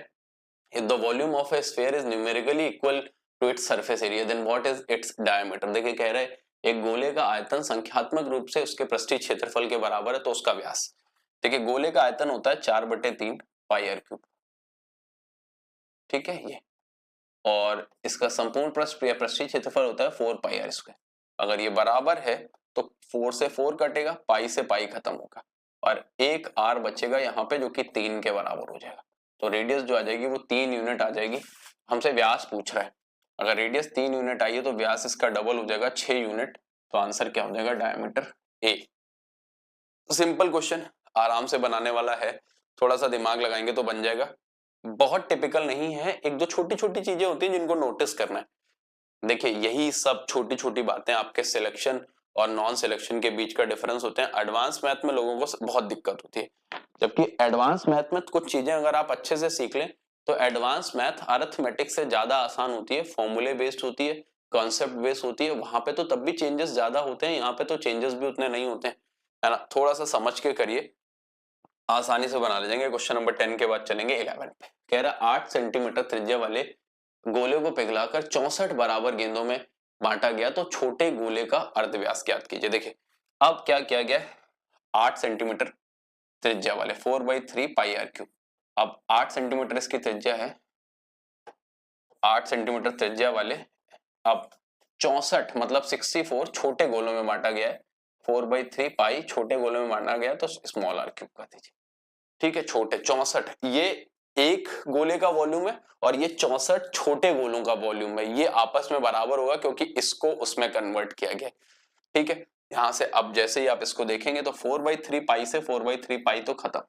if the volume of a sphere is numerically equal to its surface area then what is its diameter। देखिए कह रहे एक गोले का आयतन संख्यात्मक रूप से उसके पृष्ठीय क्षेत्रफल के बराबर है तो उसका व्यास। देखिए गोले का आयतन होता है 4/3 पाई आर क्यूब, ठीक है ये, और इसका संपूर्ण पृष्ठीय क्षेत्रफल होता है 4 पाई आर स्क्वायर। अगर ये बराबर है तो 4 से 4 कटेगा, पाई से पाई खत्म होगा और एक आर बचेगा यहाँ पे जो कि 3 के बराबर हो जाएगा। तो रेडियस जो आ जाएगी वो 3 यूनिट आ जाएगी। हमसे व्यास पूछ रहा है, अगर रेडियस 3 यूनिट आई है तो व्यास इसका डबल हो जाएगा 6 यूनिट। तो आंसर क्या हो जाएगा, डायमीटर ए। सिंपल क्वेश्चन, आराम से बनाने वाला है, थोड़ा सा दिमाग लगाएंगे तो बन जाएगा। बहुत टिपिकल नहीं है, एक दो छोटी छोटी चीजें होती हैं जिनको नोटिस करना है। देखिए यही सब छोटी छोटी बातें आपके सिलेक्शन और नॉन सिलेक्शन के बीच का डिफरेंस होते हैं। एडवांस मैथ में लोगों को बहुत दिक्कत होती है, जबकि एडवांस मैथ में कुछ चीजें अगर आप अच्छे से सीख लें तो एडवांस मैथ अरिथमेटिक से ज्यादा आसान होती है, फॉर्मूले बेस्ड होती है, कॉन्सेप्ट बेस्ड होती है। वहां पे तो तब भी चेंजेस ज्यादा होते हैं, यहाँ पे तो चेंजेस भी उतने नहीं होते हैं, है ना। थोड़ा सा समझ के करिए, आसानी से बना ले जाएंगे। क्वेश्चन नंबर 10 के बाद चलेंगे 11 पे। कह रहा 8 सेंटीमीटर त्रिज्या वाले गोले को पिघलाकर 64 बराबर गेंदों में बांटा गया तो छोटे गोले का अर्धव्यास ज्ञात कीजिए। देखिए अब क्या किया गया, 8 सेंटीमीटर त्रिज्या वाले 4/3 पाई आर क्यूब। अब 8 सेंटीमीटर इसकी त्रिज्या है, 8 सेंटीमीटर त्रिज्या वाले, अब 64 मतलब 64 छोटे गोलों में बांटा गया है। 4/3 पाई छोटे गोलों में बांटा गया तो स्मॉल आर क्यूब कर दीजिए, ठीक है। छोटे 64, ये एक गोले का वॉल्यूम है और ये 64 छोटे गोलों का वॉल्यूम है, ये आपस में बराबर होगा क्योंकि इसको उसमें कन्वर्ट किया गया। ठीक है, यहां से अब जैसे ही आप इसको देखेंगे तो 4/3 पाई से 4/3 पाई तो खत्म।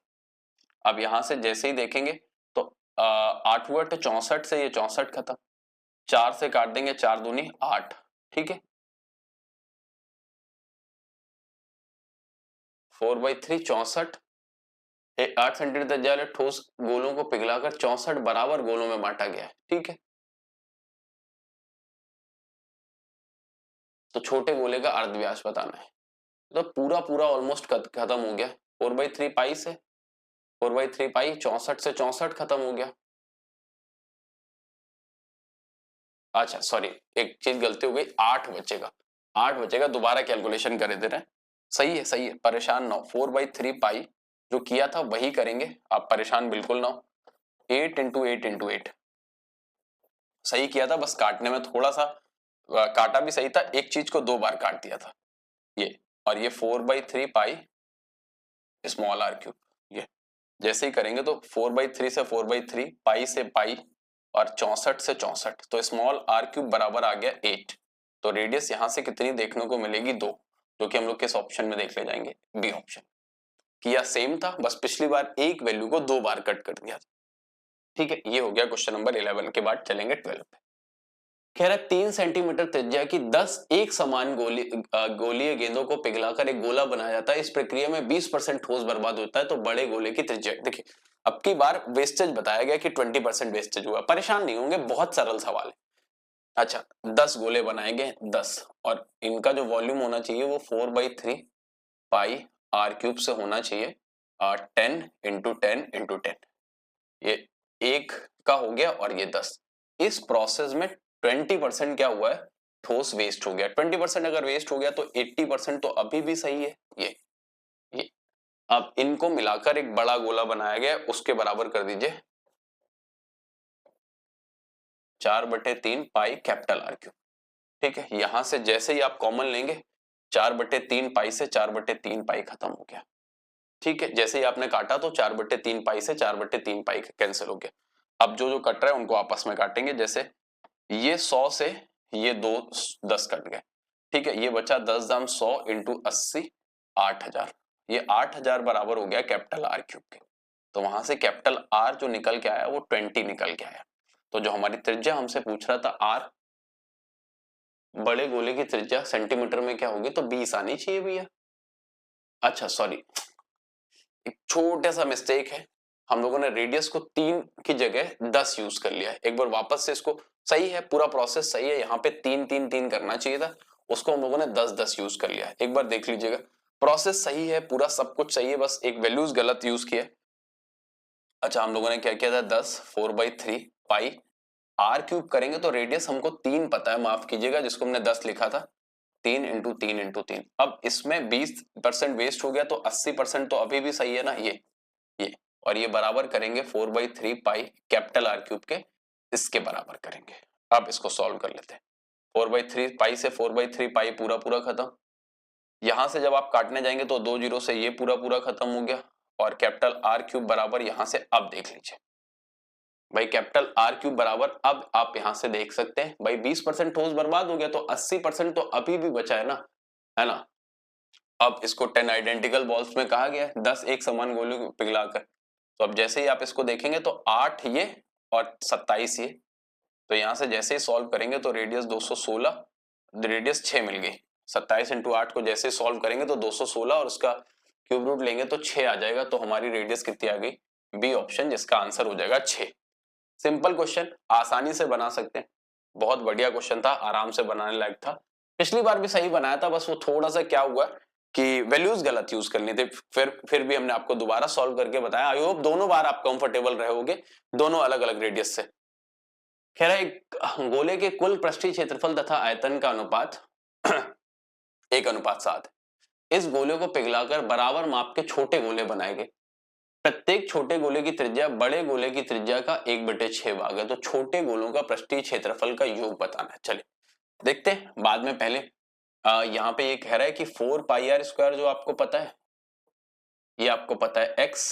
अब यहां से जैसे ही देखेंगे तो 8 हुआ तो 64 से ये 64 खत्म, 4 से काट देंगे, 4 दूनी 8। ठीक है, 4/3 64, 8 सेंटीमीटर त्रिज्या वाले ठोस गोलों को पिघलाकर 64 बराबर गोलों में बांटा गया है। ठीक है, तो छोटे गोले का अर्धव्यास बताना है, तो पूरा पूरा ऑलमोस्ट खत्म हो गया। 4/3 पाई से 4/3 पाई, 64 से 64 खत्म हो गया। अच्छा सॉरी, एक चीज गलती हो गई, 8 बचेगा, 8 बचेगा, दोबारा कैलकुलेशन करे दे रहे। सही है सही है, परेशान ना हो। 4/3 पाई जो किया था वही करेंगे, आप परेशान बिल्कुल ना हो। 8 इंटू 8 इंटू 8 सही किया था, बस काटने में थोड़ा सा काटा भी सही था, एक चीज को 2 बार काट दिया था ये। और ये 4/3 पाई स्मॉल आर क्यूब, ये जैसे ही करेंगे तो 4/3 से 4/3 पाई से पाई और 64 से 64, तो स्मॉल आर क्यूब बराबर आ गया 8। तो रेडियस यहां से कितनी देखने को मिलेगी, 2, जो कि हम लोग किस ऑप्शन में देख ले जाएंगे, बी ऑप्शन। किया सेम था, बस पिछली बार एक वैल्यू को 2 बार कट कर दिया था। ठीक है, ये हो गया क्वेश्चन नंबर 11 के बाद चलेंगे 12 पे। कह रहा है 3 सेंटीमीटर त्रिज्या की 10 एक समान गोलीय गेंदों को पिघलाकर एक गोला बनाया जाता है। इस प्रक्रिया में 20% ठोस बर्बाद होता है, तो बड़े गोले की त्रिज्या देखिए। अब की बार वेस्टेज बताया गया कि 20% वेस्टेज हुआ, परेशान नहीं होंगे, बहुत सरल सवाल है। अच्छा 10 गोले बनाएंगे 10, और इनका जो वॉल्यूम होना चाहिए वो 4/3 पाई आर क्यूब से होना चाहिए, 10 इंटू 10 इंटू 10, ये एक का हो गया और ये 10। इस प्रोसेस में 20% क्या हुआ है, ठोस वेस्ट हो गया। 20% अगर वेस्ट हो गया तो 80% तो अभी भी सही है। ये अब इनको मिलाकर एक बड़ा गोला बनाया गया, उसके बराबर कर दीजिए 4/3 पाई कैपिटल आर क्यूब। ठीक है, यहां से जैसे ही आप कॉमन लेंगे 4/3 पाई से 4/3 पाई खत्म हो गया। ठीक है, जैसे ही आपने काटा तो 4/3 पाई से 4/3 पाई कैंसिल हो गया। अब जो जो कट रहा है उनको आपस में काटेंगे, जैसे ये 100 से ये 2 10 कट गए। ठीक है, ये बचा 10 दाम 100 इंटू 80 8000, ये 8000 बराबर हो गया कैपिटल आर क्यूब के। तो वहां से कैपिटल आर जो निकल के आया वो 20 निकल के आया। तो जो हमारी त्रिज्या हमसे पूछ रहा था आर, बड़े गोले की त्रिज्या सेंटीमीटर में क्या होगी, तो 20 आनी चाहिए भैया। अच्छा सॉरी, एक छोटा सा मिस्टेक है, हम लोगों ने रेडियस को 3 की जगह 10 यूज कर लिया है। एक बार वापस से इसको, सही है पूरा प्रोसेस सही है, यहाँ पे 3 3 3 करना चाहिए था, उसको हम लोगों ने 10 10 यूज कर लिया है। एक बार देख लीजिएगा, प्रोसेस सही है, पूरा सब कुछ सही है, बस एक वैल्यूज गलत यूज किया। अच्छा हम लोगों ने क्या किया था, 10 4/3 पाई आर क्यूब करेंगे तो रेडियस हमको 3 पता है, माफ कीजिएगा, जिसको हमने 10 लिखा था, 3 इंटू 3 इंटू 3। अब इसमें 20% वेस्ट हो गया तो 80% तो अभी भी सही है ना, ये और ये बराबर करेंगे 4/3 पाई कैपिटल आर क्यूब के, इसके बराबर करेंगे। अब इसको सॉल्व कर लेते हैं। 4/3 पाई से 4/3 पाई पूरा पूरा खत्म, यहां से जब आप काटने जाएंगे तो 2 जीरो से ये पूरा पूरा खत्म हो गया, और कैपिटल आर क्यूब बराबर यहां से, अब देख लीजिए भाई कैपिटल आर क्यूब बराबर, अब आप यहां से देख सकते हैं भाई 20% ठोस बर्बाद हो गया तो 80% तो अभी भी बचा है ना, है ना। अब इसको 10 आइडेंटिकल बॉल्स में कहा गया है, 10 एक समान गोले को पिघलाकर। तो अब जैसे ही आप इसको देखेंगे तो 8 ये और 27 ये, तो यहां से जैसे ही सॉल्व करेंगे तो रेडियस 216, रेडियस 6 मिल गई। 27 इंटू 8 को जैसे सॉल्व करेंगे तो 216 और उसका क्यूब रूट लेंगे तो 6 आ जाएगा, तो हमारी रेडियस कितनी आ गई, बी ऑप्शन, जिसका आंसर हो जाएगा 6। सिंपल क्वेश्चन, आसानी से बना सकते हैं, बहुत बढ़िया क्वेश्चन था, आराम से बनाने लायक था। पिछली बार भी सही बनाया था, बस वो थोड़ा सा क्या हुआ कि वैल्यूज गलत यूज करनी थी, फिर भी हमने आपको दोबारा सॉल्व करके बताया। आई होप दोनों बार आप कंफर्टेबल रहे होगे, दोनों अलग अलग रेडियस से। खैर एक गोले के कुल पृष्ठीय क्षेत्रफल तथा आयतन का अनुपात 1:7। इस गोले को पिघलाकर बराबर माप के छोटे गोले बनाए गए। प्रत्येक छोटे गोले की त्रिज्या बड़े गोले की त्रिज्या का 1/6 भाग है। तो छोटे गोलों का पृष्ठीय क्षेत्रफल का योग बताना है। चलिए देखते हैं, बाद में पहले यहाँ पे ये कह रहा है कि 4πr² जो आपको पता है, ये आपको पता है x,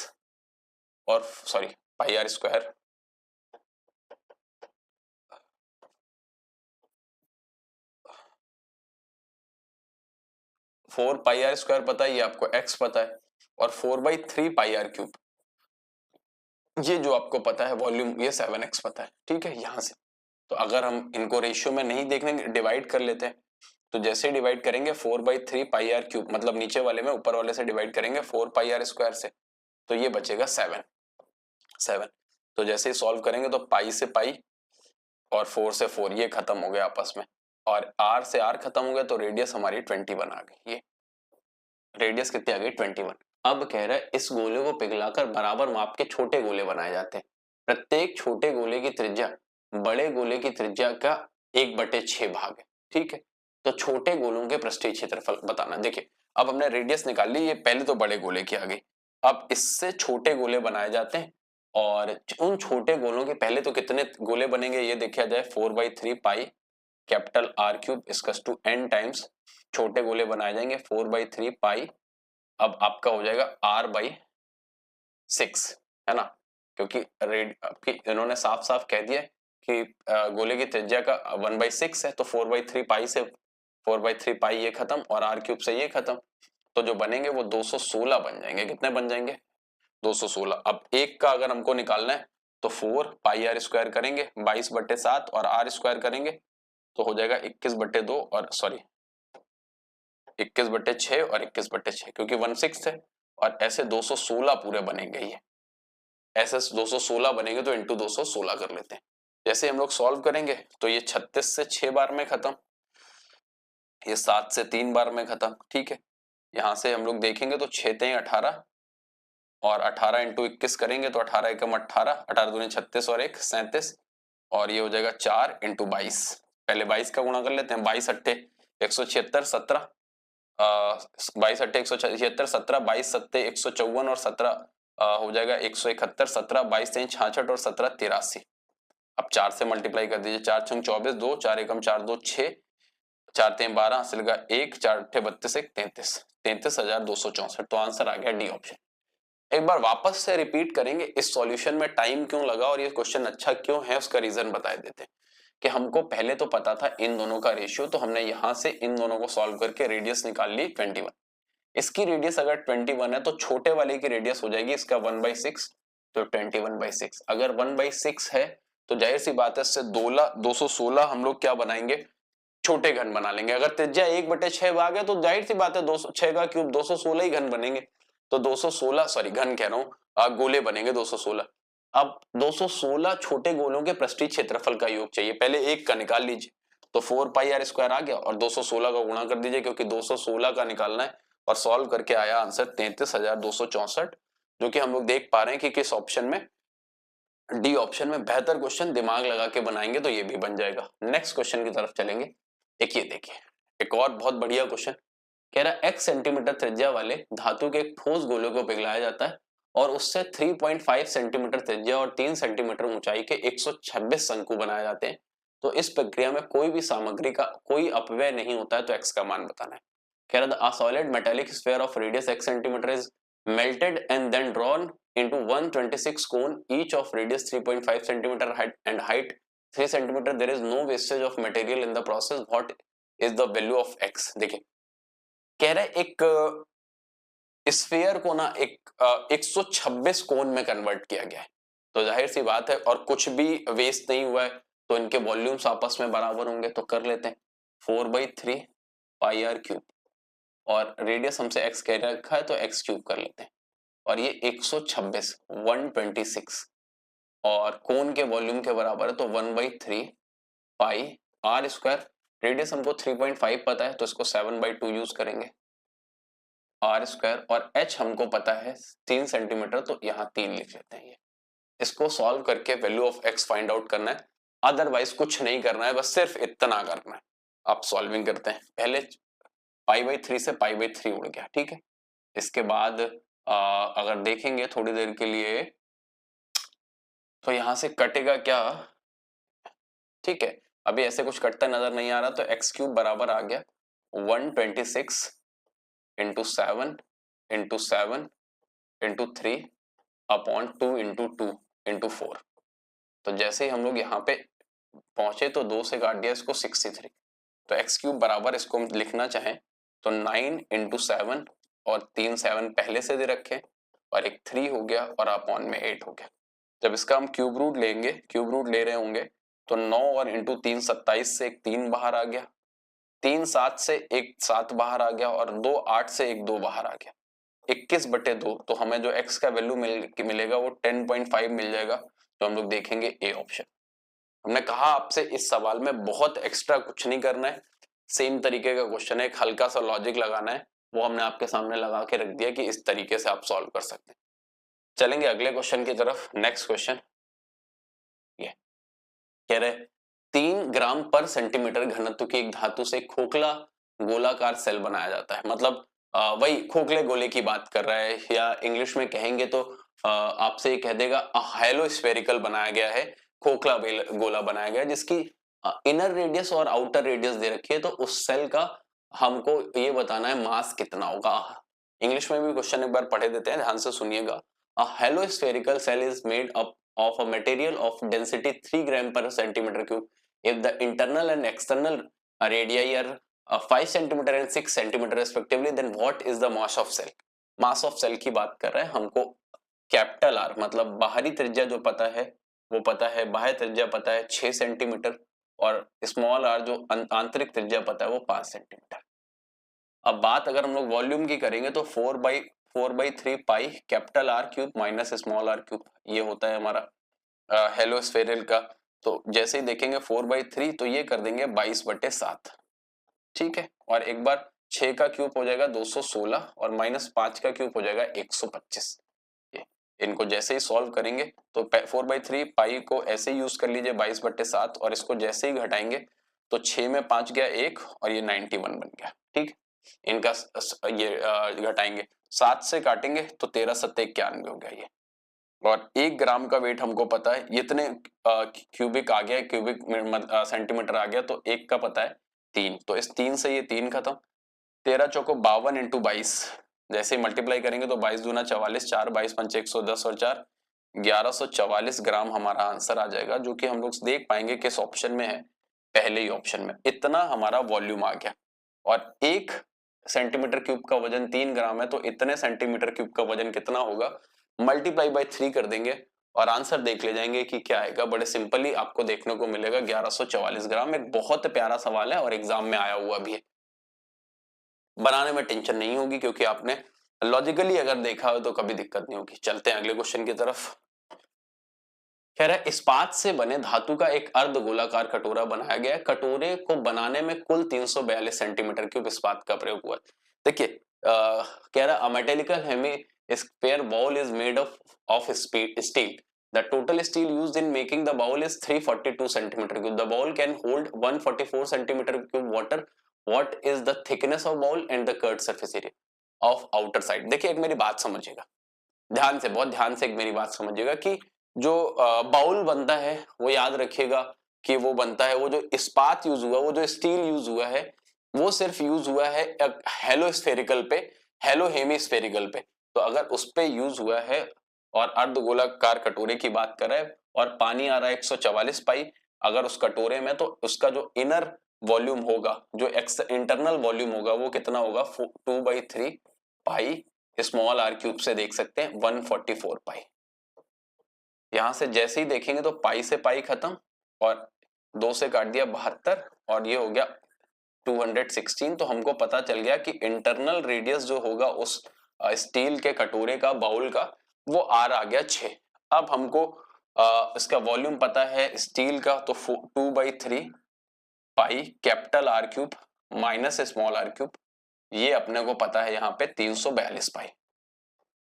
और sorry pi r square, four pi r square पता है, ये आपको x पता है, और 4/3 पाई आर क्यूब, ये जो आपको पता है वॉल्यूम, ये 7x पता है। ठीक है, यहां से तो अगर हम इनको रेशियो में नहीं देखने, डिवाइड कर लेते हैं, तो जैसे डिवाइड करेंगे 4/3 पाई आर क्यूब, मतलब नीचे वाले में ऊपर वाले से डिवाइड करेंगे 4 पाई आर स्क्वायर से, तो ये बचेगा 7। तो जैसे ही सॉल्व करेंगे तो पाई से पाई और 4 से 4 ये खत्म हो गया आपस में, और r से r खत्म हो गया, तो रेडियस हमारी 21 आ गई। ये रेडियस कितनी आ गई? 21। अब कह रहा है इस गोले को पिघलाकर बराबर माप के छोटे गोले बनाए जाते हैं। प्रत्येक छोटे गोले की त्रिज्या बड़े गोले की त्रिज्या का 1/6 भाग है। ठीक है, तो छोटे गोलों के पृष्ठीय क्षेत्रफल बताना। देखिए अब हमने रेडियस निकाल ली, ये पहले तो बड़े गोले की आ गई, अब इससे छोटे गोले बनाए जाते हैं, और उन छोटे गोलों के पहले तो कितने गोले बनेंगे ये देखा जाए, 4/3 पाई कैपिटल आर क्यूब इसकस टू n टाइम्स छोटे गोले बनाए जाएंगे 4/3 पाई, अब आपका हो जाएगा r/6, है ना, क्योंकि आपकी इन्होंने साफ साफ कह दिया कि गोले की त्रिज्या का 1/6 है, तो 4/3 पाई से 4/3 पाई ये खत्म और r क्यूब से ये खत्म, तो जो बनेंगे वो 216 बन जाएंगे। कितने बन जाएंगे? 216। अब एक का अगर हमको निकालना है तो 4 पाई आर स्क्वायर करेंगे 22/7 और r स्क्वायर करेंगे तो हो जाएगा 21/2 और सॉरी 21/6 और 21/6, क्योंकि 1/6 है, और ऐसे 216 पूरे बनेंगे। ये ऐसे 216 बनेंगे तो इंटू 216 कर लेते हैं। जैसे हम लोग सॉल्व करेंगे तो ये 36 से 6 बार में खत्म, ये 7 से 3 बार में खत्म। ठीक है, यहां से हम लोग देखेंगे तो 6 3 18 और 18 इंटू 21 करेंगे तो 18 एकम 18, 18 दूनी 36 और 1 37, और ये हो जाएगा 4 इंटू 22। पहले 22 का गुणा कर लेते हैं, 22 अट्ठे 176 17, 22 अट्ठे 176 17, 22 सत्ते 154 और 17 हो जाएगा 171, 17 22 3 66 और 17 83। अब 4 से मल्टीप्लाई कर दीजिए, 4 छंग 24, 2 4 एकम 4 2 6, 4 3 12 हासिल का 1, 4 अट्ठे 32 1 33, 33,264। तो आंसर आ गया डी ऑप्शन। एक बार वापस से रिपीट करेंगे, इस सॉल्यूशन में टाइम क्यों लगा और ये क्वेश्चन अच्छा क्यों है उसका रीजन बता देते हैं। कि हमको पहले तो पता था इन दोनों का रेशियो, तो हमने यहां से इन दोनों को सॉल्व करके रेडियस निकाल ली 21। इसकी रेडियस अगर 21 है तो छोटे वाले की रेडियस हो जाएगी इसका 1/6, तो 21/6। अगर 1/6 है तो जाहिर सी बात है इससे 216 हम लोग क्या बनाएंगे, छोटे घन बना लेंगे। अगर त्रिज्या 1/6 भाग है तो जाहिर सी बात है 6 का क्यूब 216 ही घन बनेंगे, तो 216 सॉरी घन कह रहा हूं, गोले बनेंगे 216। अब 216 छोटे गोलों के पृष्ठीय क्षेत्रफल का योग चाहिए, पहले एक का निकाल लीजिए, तो 4 पाई आर स्क्वायर आ गया और 216 का गुणा कर दीजिए, क्योंकि 216 का निकालना है, और सॉल्व करके आया आंसर 33,264, जो कि हम लोग देख पा रहे हैं कि किस ऑप्शन में, डी ऑप्शन में बेहतर क्वेश्चन दिमाग लगा के बनाएंगे तो ये भी बन जाएगा। नेक्स्ट क्वेश्चन की तरफ चलेंगे। एक ये देखिए, एक और बहुत बढ़िया क्वेश्चन कह रहा है x सेंटीमीटर त्रिज्या वाले धातु के एक ठोस गोले को पिघलाया जाता है और उससे 3.5 सेंटीमीटर त्रिज्या और 3 सेंटीमीटर ऊंचाई के 126 शंकु बनाए जाते हैं। तो इस प्रक्रिया में कोई भी सामग्री का कोई अपव्यय नहीं होता है, तो x का मान बताना है। कह रहा था a solid metallic sphere of radius x centimeter is melted and then drawn into 126 cone each of radius 3.5 centimeter height and height 3 centimeter. There is no wastage of material in the process. What is the value of x? देखिए कह रहा है एक स्फीयर को ना एक 126 कोन में कन्वर्ट किया गया है, तो जाहिर सी बात है, और कुछ भी वेस्ट नहीं हुआ है, तो इनके वॉल्यूम्स आपस में बराबर होंगे। तो कर लेते हैं 4/3 पाई आर क्यूब, और रेडियस हमसे x कह रखा है तो x क्यूब कर लेते हैं, और ये 126 126 और कोन के वॉल्यूम के बराबर है, तो 1/3 पाई आर स्क्वायर। रेडियस हमको 3.5 पता है, तो इसको 7/2 यूज करेंगे, आर स्क्वायर, और h हमको पता है 3 सेंटीमीटर, तो यहाँ 3 लिख लेते हैं। ये इसको सॉल्व करके value of x find out करना है, अदरवाइज कुछ नहीं करना है, बस सिर्फ इतना करना है। आप सॉल्विंग करते हैं, पहले π/3 से π/3 उड़ गया, ठीक है। इसके बाद अगर देखेंगे थोड़ी देर के लिए तो यहां से कटेगा क्या, ठीक है, अभी ऐसे कुछ कटता नजर नहीं आ रहा, तो x क्यूब बराबर आ गया 126 into 7 into 7 into 3 upon 2 into 2 into 4। तो जैसे ही हम लोग यहाँ पे पहुंचे तो 2 से काट दिया इसको 63। तो एक्स क्यूब बराबर इसको हम लिखना चाहें तो 9 इंटू 7 और 3 7 पहले से दे रखे और एक 3 हो गया और अपॉन में 8 हो गया। जब इसका हम क्यूब रूट लेंगे, क्यूब रूट ले रहे होंगे तो 9 और इंटू 3 27 से एक 3 बाहर आ गया, 3 7 से एक 7 बाहर आ गया और 2 8 से एक 2 बाहर आ गया, 21/2। तो हमें जो x का वैल्यू मिलेगा वो 10.5 मिल जाएगा। तो हम लोग देखेंगे ए ऑप्शन। हमने कहा आपसे इस सवाल में बहुत एक्स्ट्रा कुछ नहीं करना है, सेम तरीके का क्वेश्चन है, एक हल्का सा लॉजिक लगाना है, वो हमने आपके सामने लगा के रख दिया कि इस तरीके से आप सॉल्व कर सकते हैं। चलेंगे अगले क्वेश्चन की तरफ। नेक्स्ट क्वेश्चन ये कह रहे 3 ग्राम पर सेंटीमीटर घनत्व की एक धातु से खोखला गोलाकार सेल बनाया जाता है। मतलब वही खोखले गोले की बात कर रहा है, या इंग्लिश में कहेंगे तो आपसे ये कह देगा हेलो स्फेरिकल बनाया गया है, खोखला गोला बनाया गया है, जिसकी इनर रेडियस और आउटर रेडियस दे रखी है। तो उस सेल का हमको ये बताना है मास कितना होगा। इंग्लिश में भी क्वेश्चन एक बार पढ़े देते हैं, ध्यान से सुनिएगा। A hollow spherical cell is made up of a material of density 3 gram per centimeter cube. If the internal and external radii are 5 centimeter and 6 centimeter respectively, then what is the mass of cell? Mass of cell की बात कर रहे हैं। हमको कैपिटल आर मतलब बाहरी त्रिज्या जो पता है वो पता है, बाह्य त्रिज्या पता है 6 सेंटीमीटर और स्मॉल आर जो आंतरिक त्रिज्या पता है वो 5 सेंटीमीटर। अब बात अगर हम लोग वॉल्यूम की करेंगे तो 4/3 pi capital r cube minus small r cube, ये होता है हमारा हेलो स्फेरिकल का। तो जैसे ही देखेंगे 4/3 तो ये कर देंगे 22/7, ठीक है। और एक बार 6 का क्यूब हो जाएगा 216 और माइनस 5 का क्यूब हो जाएगा 125। ये इनको जैसे ही सॉल्व करेंगे तो 4/3 पाई को ऐसे ही यूज कर लीजिए 22/7 और इसको जैसे ही घटाएंगे तो 6 में 5 गया 1 और ये 91 बन गया, ठीक। इनका ये घटाएंगे 7 से काटेंगे तो 13 7 91 हो गया ये। और 1 ग्राम का वेट हमको पता है, इतने क्यूबिक आ गया, क्यूबिक सेंटीमीटर आ गया, तो 1 का पता है 3, तो इस 3 से ये 3 खत्म। 13 चौको 52 इंटू 22, जैसे ही मल्टीप्लाई करेंगे तो 22 दूना 44, 4 22 पंच 110 और 4 1144 ग्राम हमारा आंसर आ जाएगा, जो कि हम लोग देख पाएंगे किस ऑप्शन में है, पहले ही ऑप्शन में। इतना हमारा वॉल्यूम आ गया और 1 सेंटीमीटर क्यूब का वजन 3 ग्राम है, तो इतने सेंटीमीटर क्यूब का वजन कितना होगा, मल्टीप्लाई बाय 3 कर देंगे और आंसर देख ले जाएंगे कि क्या आएगा। बड़े सिंपली आपको देखने को मिलेगा 1144 ग्राम। एक बहुत प्यारा सवाल है और एग्जाम में आया हुआ भी है, बनाने में टेंशन नहीं होगी क्योंकि आपने लॉजिकली अगर देखा हो तो कभी दिक्कत नहीं होगी। चलते हैं अगले क्वेश्चन की तरफ। कह रहा है इस्पात से बने धातु का एक अर्ध गोलाकार कटोरा बनाया गया है, कटोरे को बनाने में कुल 342 सेंटीमीटर क्यूब इस्पात का प्रयोग हुआ। देखिए कह रहा है metallic hemispherical bowl is made of steel, the total steel used in making the bowl is 342 centimetre cube, the bowl can hold 144 centimetre cube water, what is the thickness of bowl and the curved surface area of outer side. देखिए एक मेरी बात समझिएगा ध्यान से, बहुत ध्यान से एक मेरी बात समझिएगा कि जो बाउल बनता है वो याद रखिएगा कि वो बनता है, वो जो इस्पात यूज हुआ, वो जो स्टील यूज हुआ है वो सिर्फ यूज हुआ है हेलो स्फेरिकल पे, हेलो हेमीस्फेरिकल पे। तो अगर उस पे यूज हुआ है और अर्धगोलाकार कटोरे की बात करें और पानी आ रहा है 144 पाई अगर उस कटोरे में, तो उसका जो इनर वॉल्यूम होगा, जो इंटरनल वॉल्यूम होगा वो कितना होगा 2/3 पाई स्मॉल आर क्यूब से देख सकते हैं 144 पाई। यहां से जैसे ही देखेंगे तो पाई से पाई खत्म और 2 से काट दिया 72 और ये हो गया 216। तो हमको पता चल गया कि इंटरनल रेडियस जो होगा उस स्टील के कटोरे का, बाउल का, वो आर आ गया 6। अब हमको इसका वॉल्यूम पता है स्टील का, तो 2/3 pi capital r cube minus small r cube, ये अपने को पता है यहाँ पे 342 पाई,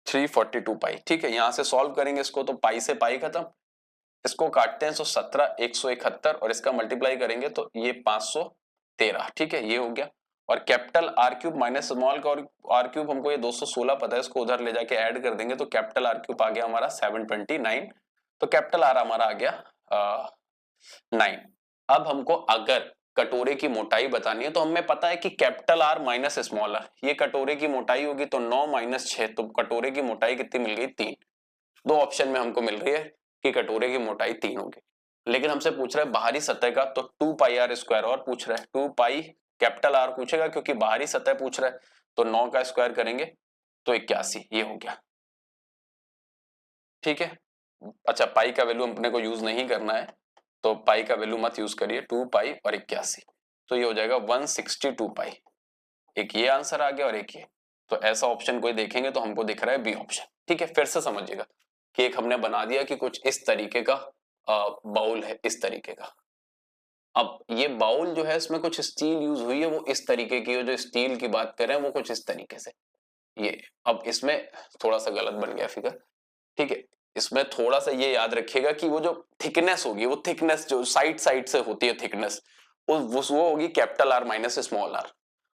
342 पाई, ठीक है। यहां से सॉल्व करेंगे इसको तो पाई से पाई खत्म, इसको काटते हैं तो 17 171 और इसका मल्टीप्लाई करेंगे तो ये 513, ठीक है, ये हो गया। और capital r cube minus small का आर क्यूब हमको ये 216 पता है, इसको उधर ले जाके ऐड कर देंगे तो कैपिटल आर क्यूब आ गया हमारा 729, तो कैपिटल आर हमारा आ गया 9। अब हमको अगर कटोरे की मोटाई बतानी है तो हमें पता है कि capital r minus small r, ये कटोरे की मोटाई होगी तो 9 - 6, तो कटोरे की मोटाई कितनी मिल गई 3। दो ऑप्शन में हमको मिल रही है कि कटोरे की मोटाई 3 होगी, लेकिन हमसे पूछ रहा है बाहरी सतह का, तो 2 पाई आर स्क्वायर और पूछ रहा है, 2 पाई कैपिटल आर पूछेगा क्योंकि बाहरी सतह पूछ रहा है, तो 9 का स्क्वायर करेंगे तो 81, ये हो गया। ठीक है, अच्छा पाई का वैल्यू अपने को यूज नहीं करना है, तो पाई का वैल्यू मत यूज करिए, 2 पाई और 81, तो ये हो जाएगा 162 पाई। एक ये आंसर आ गया और एक ये, तो ऐसा ऑप्शन कोई देखेंगे तो हमको दिख रहा है बी ऑप्शन। ठीक है, फिर से समझिएगा कि एक हमने बना दिया कि कुछ इस तरीके का बाउल है, इस तरीके का। अब ये बाउल जो है इसमें कुछ स्टील यूज हुई है, वो इस तरीके की, जो स्टील की बात कर रहे हैं वो कुछ इस तरीके से, ये अब इसमें थोड़ा सा गलत बन गया फिगर। ठीक है, इसमें थोड़ा सा ये याद रखिएगा कि वो जो थिकनेस होगी, वो थिकनेस जो साइड साइड से होती है थिकनेस, वो होगी capital r minus small r.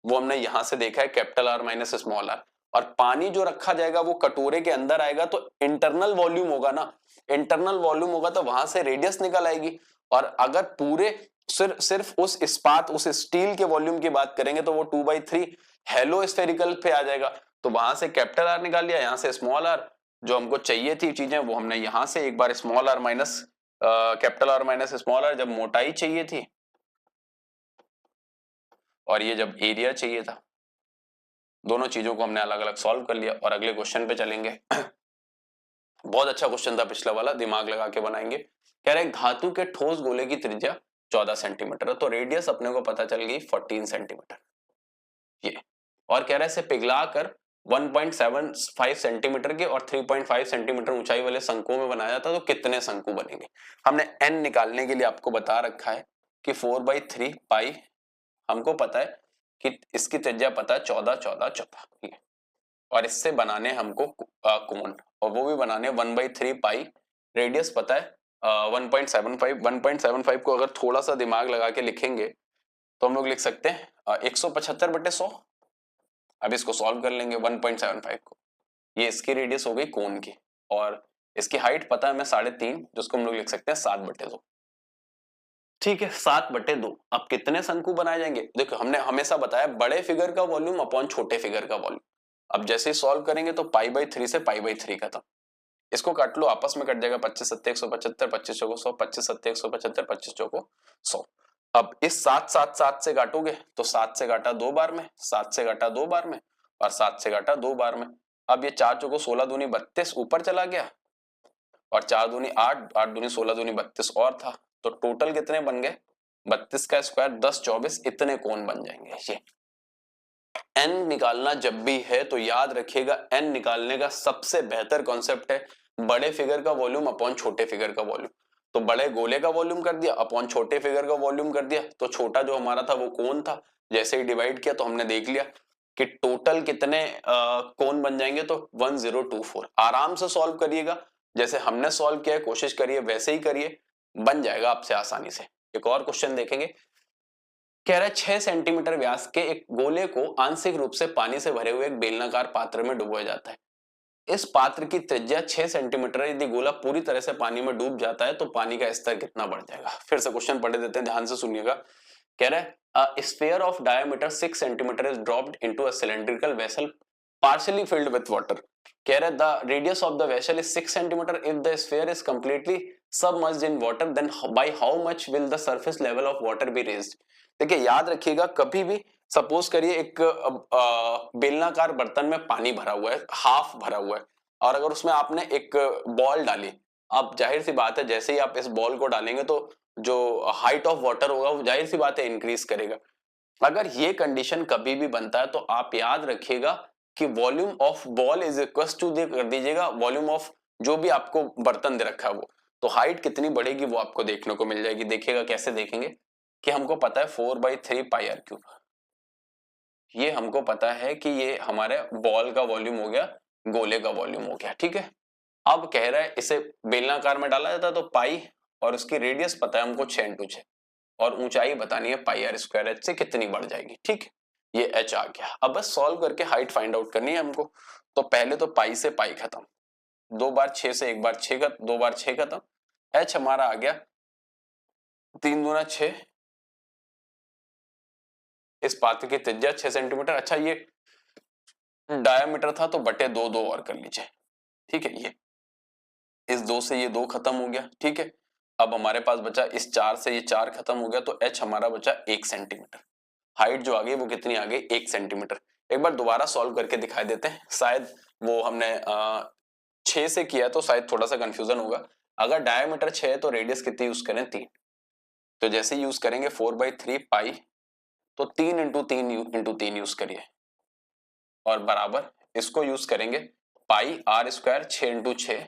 वो हमने यहां से देखा है capital r minus small r. और पानी जो रखा जाएगा वो कटोरे के अंदर आएगा, तो इंटरनल वॉल्यूम होगा ना, इंटरनल वॉल्यूम होगा तो वहां से रेडियस निकल आएगी। और अगर पूरे सिर्फ उस इस्पात, उस स्टील के वॉल्यूम की बात करेंगे तो वो 2/3 हेलो स्फेरिकल पे आ जाएगा, तो वहां से कैपिटल आर निकाल लिया, यहां से स्मॉल आर। जो हमको चाहिए थी चीजें वो हमने यहां से एक बार small r minus capital r minus small r, जब मोटाई चाहिए थी और ये जब एरिया चाहिए था, दोनों चीजों को हमने अलग अलग सॉल्व कर लिया। और अगले क्वेश्चन पे चलेंगे। बहुत अच्छा क्वेश्चन था पिछला वाला, दिमाग लगा के बनाएंगे। कह रहे धातु के ठोस गोले की त्रिज्या 14 सेंटीमीटर है, तो रेडियस अपने को पता चल गई 14 सेंटीमीटर ये। और कह रहे इसे पिघलाकर 1.75 सेंटीमीटर के और 3.5 सेंटीमीटर ऊंचाई वाले शंकुओं में बनाया जाता, तो कितने शंकु बनेंगे। हमने n निकालने के लिए आपको बता रखा है कि 4/3 पाई, हमको पता है कि इसकी त्रिज्या पता है 14 14 14, ठीक है। और इससे बनाने हमको कोण, और वो भी बनाने 1/3 पाई, रेडियस पता है 1.75 को अगर थोड़ा सा दिमाग लगा के लिखेंगे तो हम लोग लिख सकते हैं 175/100। अब इसको सॉल्व कर लेंगे 1.75 को, ये इसकी रेडियस हो गई कोण की, और इसकी हाइट पता है हमें 3.5, जिसको हम लोग लिख सकते हैं 7/2। ठीक है, 7/2। अब कितने शंकु बनाए जाएंगे, देखो हमने हमेशा बताया बड़े फिगर का वॉल्यूम अपॉन छोटे फिगर का वॉल्यूम। अब जैसे ही सॉल्व करेंगे तो पाई/3 से पाई/3 खत्म, इसको काट लो, आपस में कट जाएगा, 25 7 175, 25 चौको 100, 25 7 175, 25 चौको 100। अब इस 7 7 7 से काटोगे तो 7 से काटा 2 बार में, 7 से काटा 2 बार में, और 7 से काटा 2 बार में। अब ये 4 चौको 16 दूनी 32 ऊपर चला गया, और 4 दूनी 8, 8 दूनी 16 दूनी 32 और था, तो टोटल कितने बन गए 32 का स्क्वायर 10 24, इतने कोण बन जाएंगे ये। n निकालना जब भी है तो याद रखिएगा, n निकालने का सबसे बेहतर कॉन्सेप्ट है बड़े फिगर का वॉल्यूम अपॉन छोटे फिगर का वॉल्यूम। तो बड़े गोले का वॉल्यूम कर दिया अपॉन छोटे फिगर का वॉल्यूम कर दिया, तो छोटा जो हमारा था वो कोण था, जैसे ही डिवाइड किया तो हमने देख लिया कि टोटल कितने कोण बन जाएंगे, तो 1024। आराम से सॉल्व करिएगा, जैसे हमने सॉल्व किया है कोशिश करिए वैसे ही करिए, बन जाएगा आपसे आसानी से। एक और क्वेश्चन देखेंगे। कह रहा है 6 सेंटीमीटर व्यास के एक गोले को आंशिक रूप से पानी से भरे हुए एक बेलनाकार पात्र में डुबोया जाता है। इस पात्र की त्रिज्या 6 सेंटीमीटर है, यदि गोला पूरी तरह से पानी में डूब जाता है तो पानी का स्तर कितना बढ़ जाएगा। फिर से क्वेश्चन पढ़े देते हैं, ध्यान से सुनिएगा। कह रहा है a sphere of diameter 6 centimeter is dropped into a cylindrical vessel partially filled with water. कह रहा है the radius of the vessel is 6 centimeter. If the sphere is completely submerged in water, then by how much will the surface level of water be raised? देखिए याद रखिएगा, कभी भी सपोज करिए एक बेलनाकार बर्तन में पानी भरा हुआ है, हाफ भरा हुआ है, और अगर उसमें आपने एक बॉल डाली, अब जाहिर सी बात है जैसे ही आप इस बॉल को डालेंगे तो जो हाइट ऑफ वाटर होगा वो जाहिर सी बात है इंक्रीज करेगा। अगर ये कंडीशन कभी भी बनता है तो आप याद रखिएगा कि volume of ball is equal to कर दीजिएगा वॉल्यूम ऑफ जो भी आपको बर्तन दे रखा है वो, तो हाइट कितनी बढ़ेगी वो आपको देखने को मिल जाएगी। देखिएगा कैसे देखेंगे कि हमको पता है 4/3 पाई आर क्यूब, ये हमको पता है कि ये हमारे बॉल का वॉल्यूम हो गया, गोले का वॉल्यूम हो गया, ठीक है। अब कह रहा है इसे बेलनाकार में डाला जाता है तो पाई, और उसकी रेडियस पता है हमको 6x6, और ऊंचाई बतानी है पाई आर स्क्वायर, एच से कितनी बढ़ जाएगी, ठीक। ये एच आ गया। अब बस सॉल्व करके हाइट फाइंड आउट करनी है हमको। तो पहले तो पाई से पाई खत्म, 2 बार 6 से 1 बार 6 खत्म, 2 बार 6 खत्म, एच हमारा आ गया 3 दूना 6, इस पात्र की त्रिज्या 6 सेंटीमीटर। अच्छा ये डायमीटर था तो बटे 2 2 और कर लीजिए, ठीक है। ये इस 2 से ये 2 खत्म हो गया, ठीक है। अब हमारे पास बचा इस 4 से ये 4 खत्म हो गया, तो h हमारा बचा 1 सेंटीमीटर। हाइट जो आ गई वो कितनी आ गई, 1 सेंटीमीटर। एक बार दोबारा सॉल्व करके दिखाई देते हैं, शायद वो हमने 6 से किया तो शायद थोड़ा सा कंफ्यूजन होगा। अगर डायमीटर 6 है तो रेडियस कितनी यूज करें, 3। तो जैसे यूज करेंगे 4/3 पाई, तो 3 इंटू 3 इंटू 3 यूज करिए, और बराबर इसको यूज करेंगे पाई आर स्क्वायर 6 इंटू 6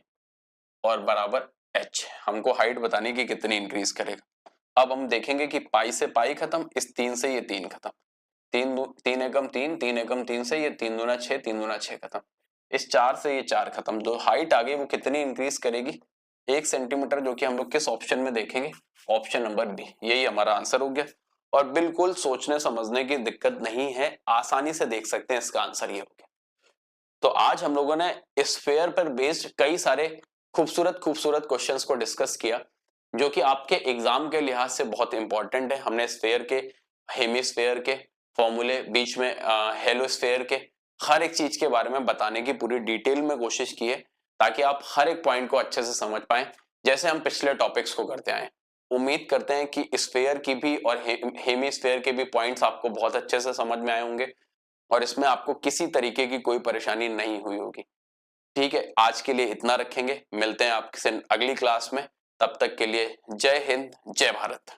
और बराबर h। हमको हाइट बताने की कितनी इंक्रीज करेगा। अब हम देखेंगे कि पाई से पाई खत्म, इस 3 से ये 3 खत्म, 3 एकम 3, 3 एकम 3 से ये 3 दूना 6, 3 दूना 6 खत्म, इस 4 से ये 4 खत्म। जो हाइट आ गई वो कितनी इंक्रीज करेगी, 1 सेंटीमीटर, जो कि हम लोग किस ऑप्शन में देखेंगे, ऑप्शन नंबर बी। यही हमारा आंसर हो गया। और बिल्कुल सोचने समझने की दिक्कत नहीं है, आसानी से देख सकते हैं, इसका आंसर ये हो गया। तो आज हम लोगों ने स्फीयर पर बेस्ड कई सारे खूबसूरत खूबसूरत क्वेश्चंस को डिस्कस किया, जो कि आपके एग्जाम के लिहाज से बहुत इंपॉर्टेंट है। हमने स्फीयर के, हेमिस्फीयर के फॉर्मूले, बीच में हेलोस्फीयर के, हर एक चीज के बारे में बताने की पूरी डिटेल में कोशिश की है, ताकि आप हर एक पॉइंट को अच्छे से समझ पाएं, जैसे हम पिछले टॉपिक्स को करते आए। उम्मीद करते हैं कि स्फीयर की भी और हेमिस्फीयर के भी पॉइंट्स आपको बहुत अच्छे से समझ में आए होंगे, और इसमें आपको किसी तरीके की कोई परेशानी नहीं हुई होगी। ठीक है, आज के लिए इतना रखेंगे, मिलते हैं आपसे अगली क्लास में। तब तक के लिए जय हिंद, जय भारत।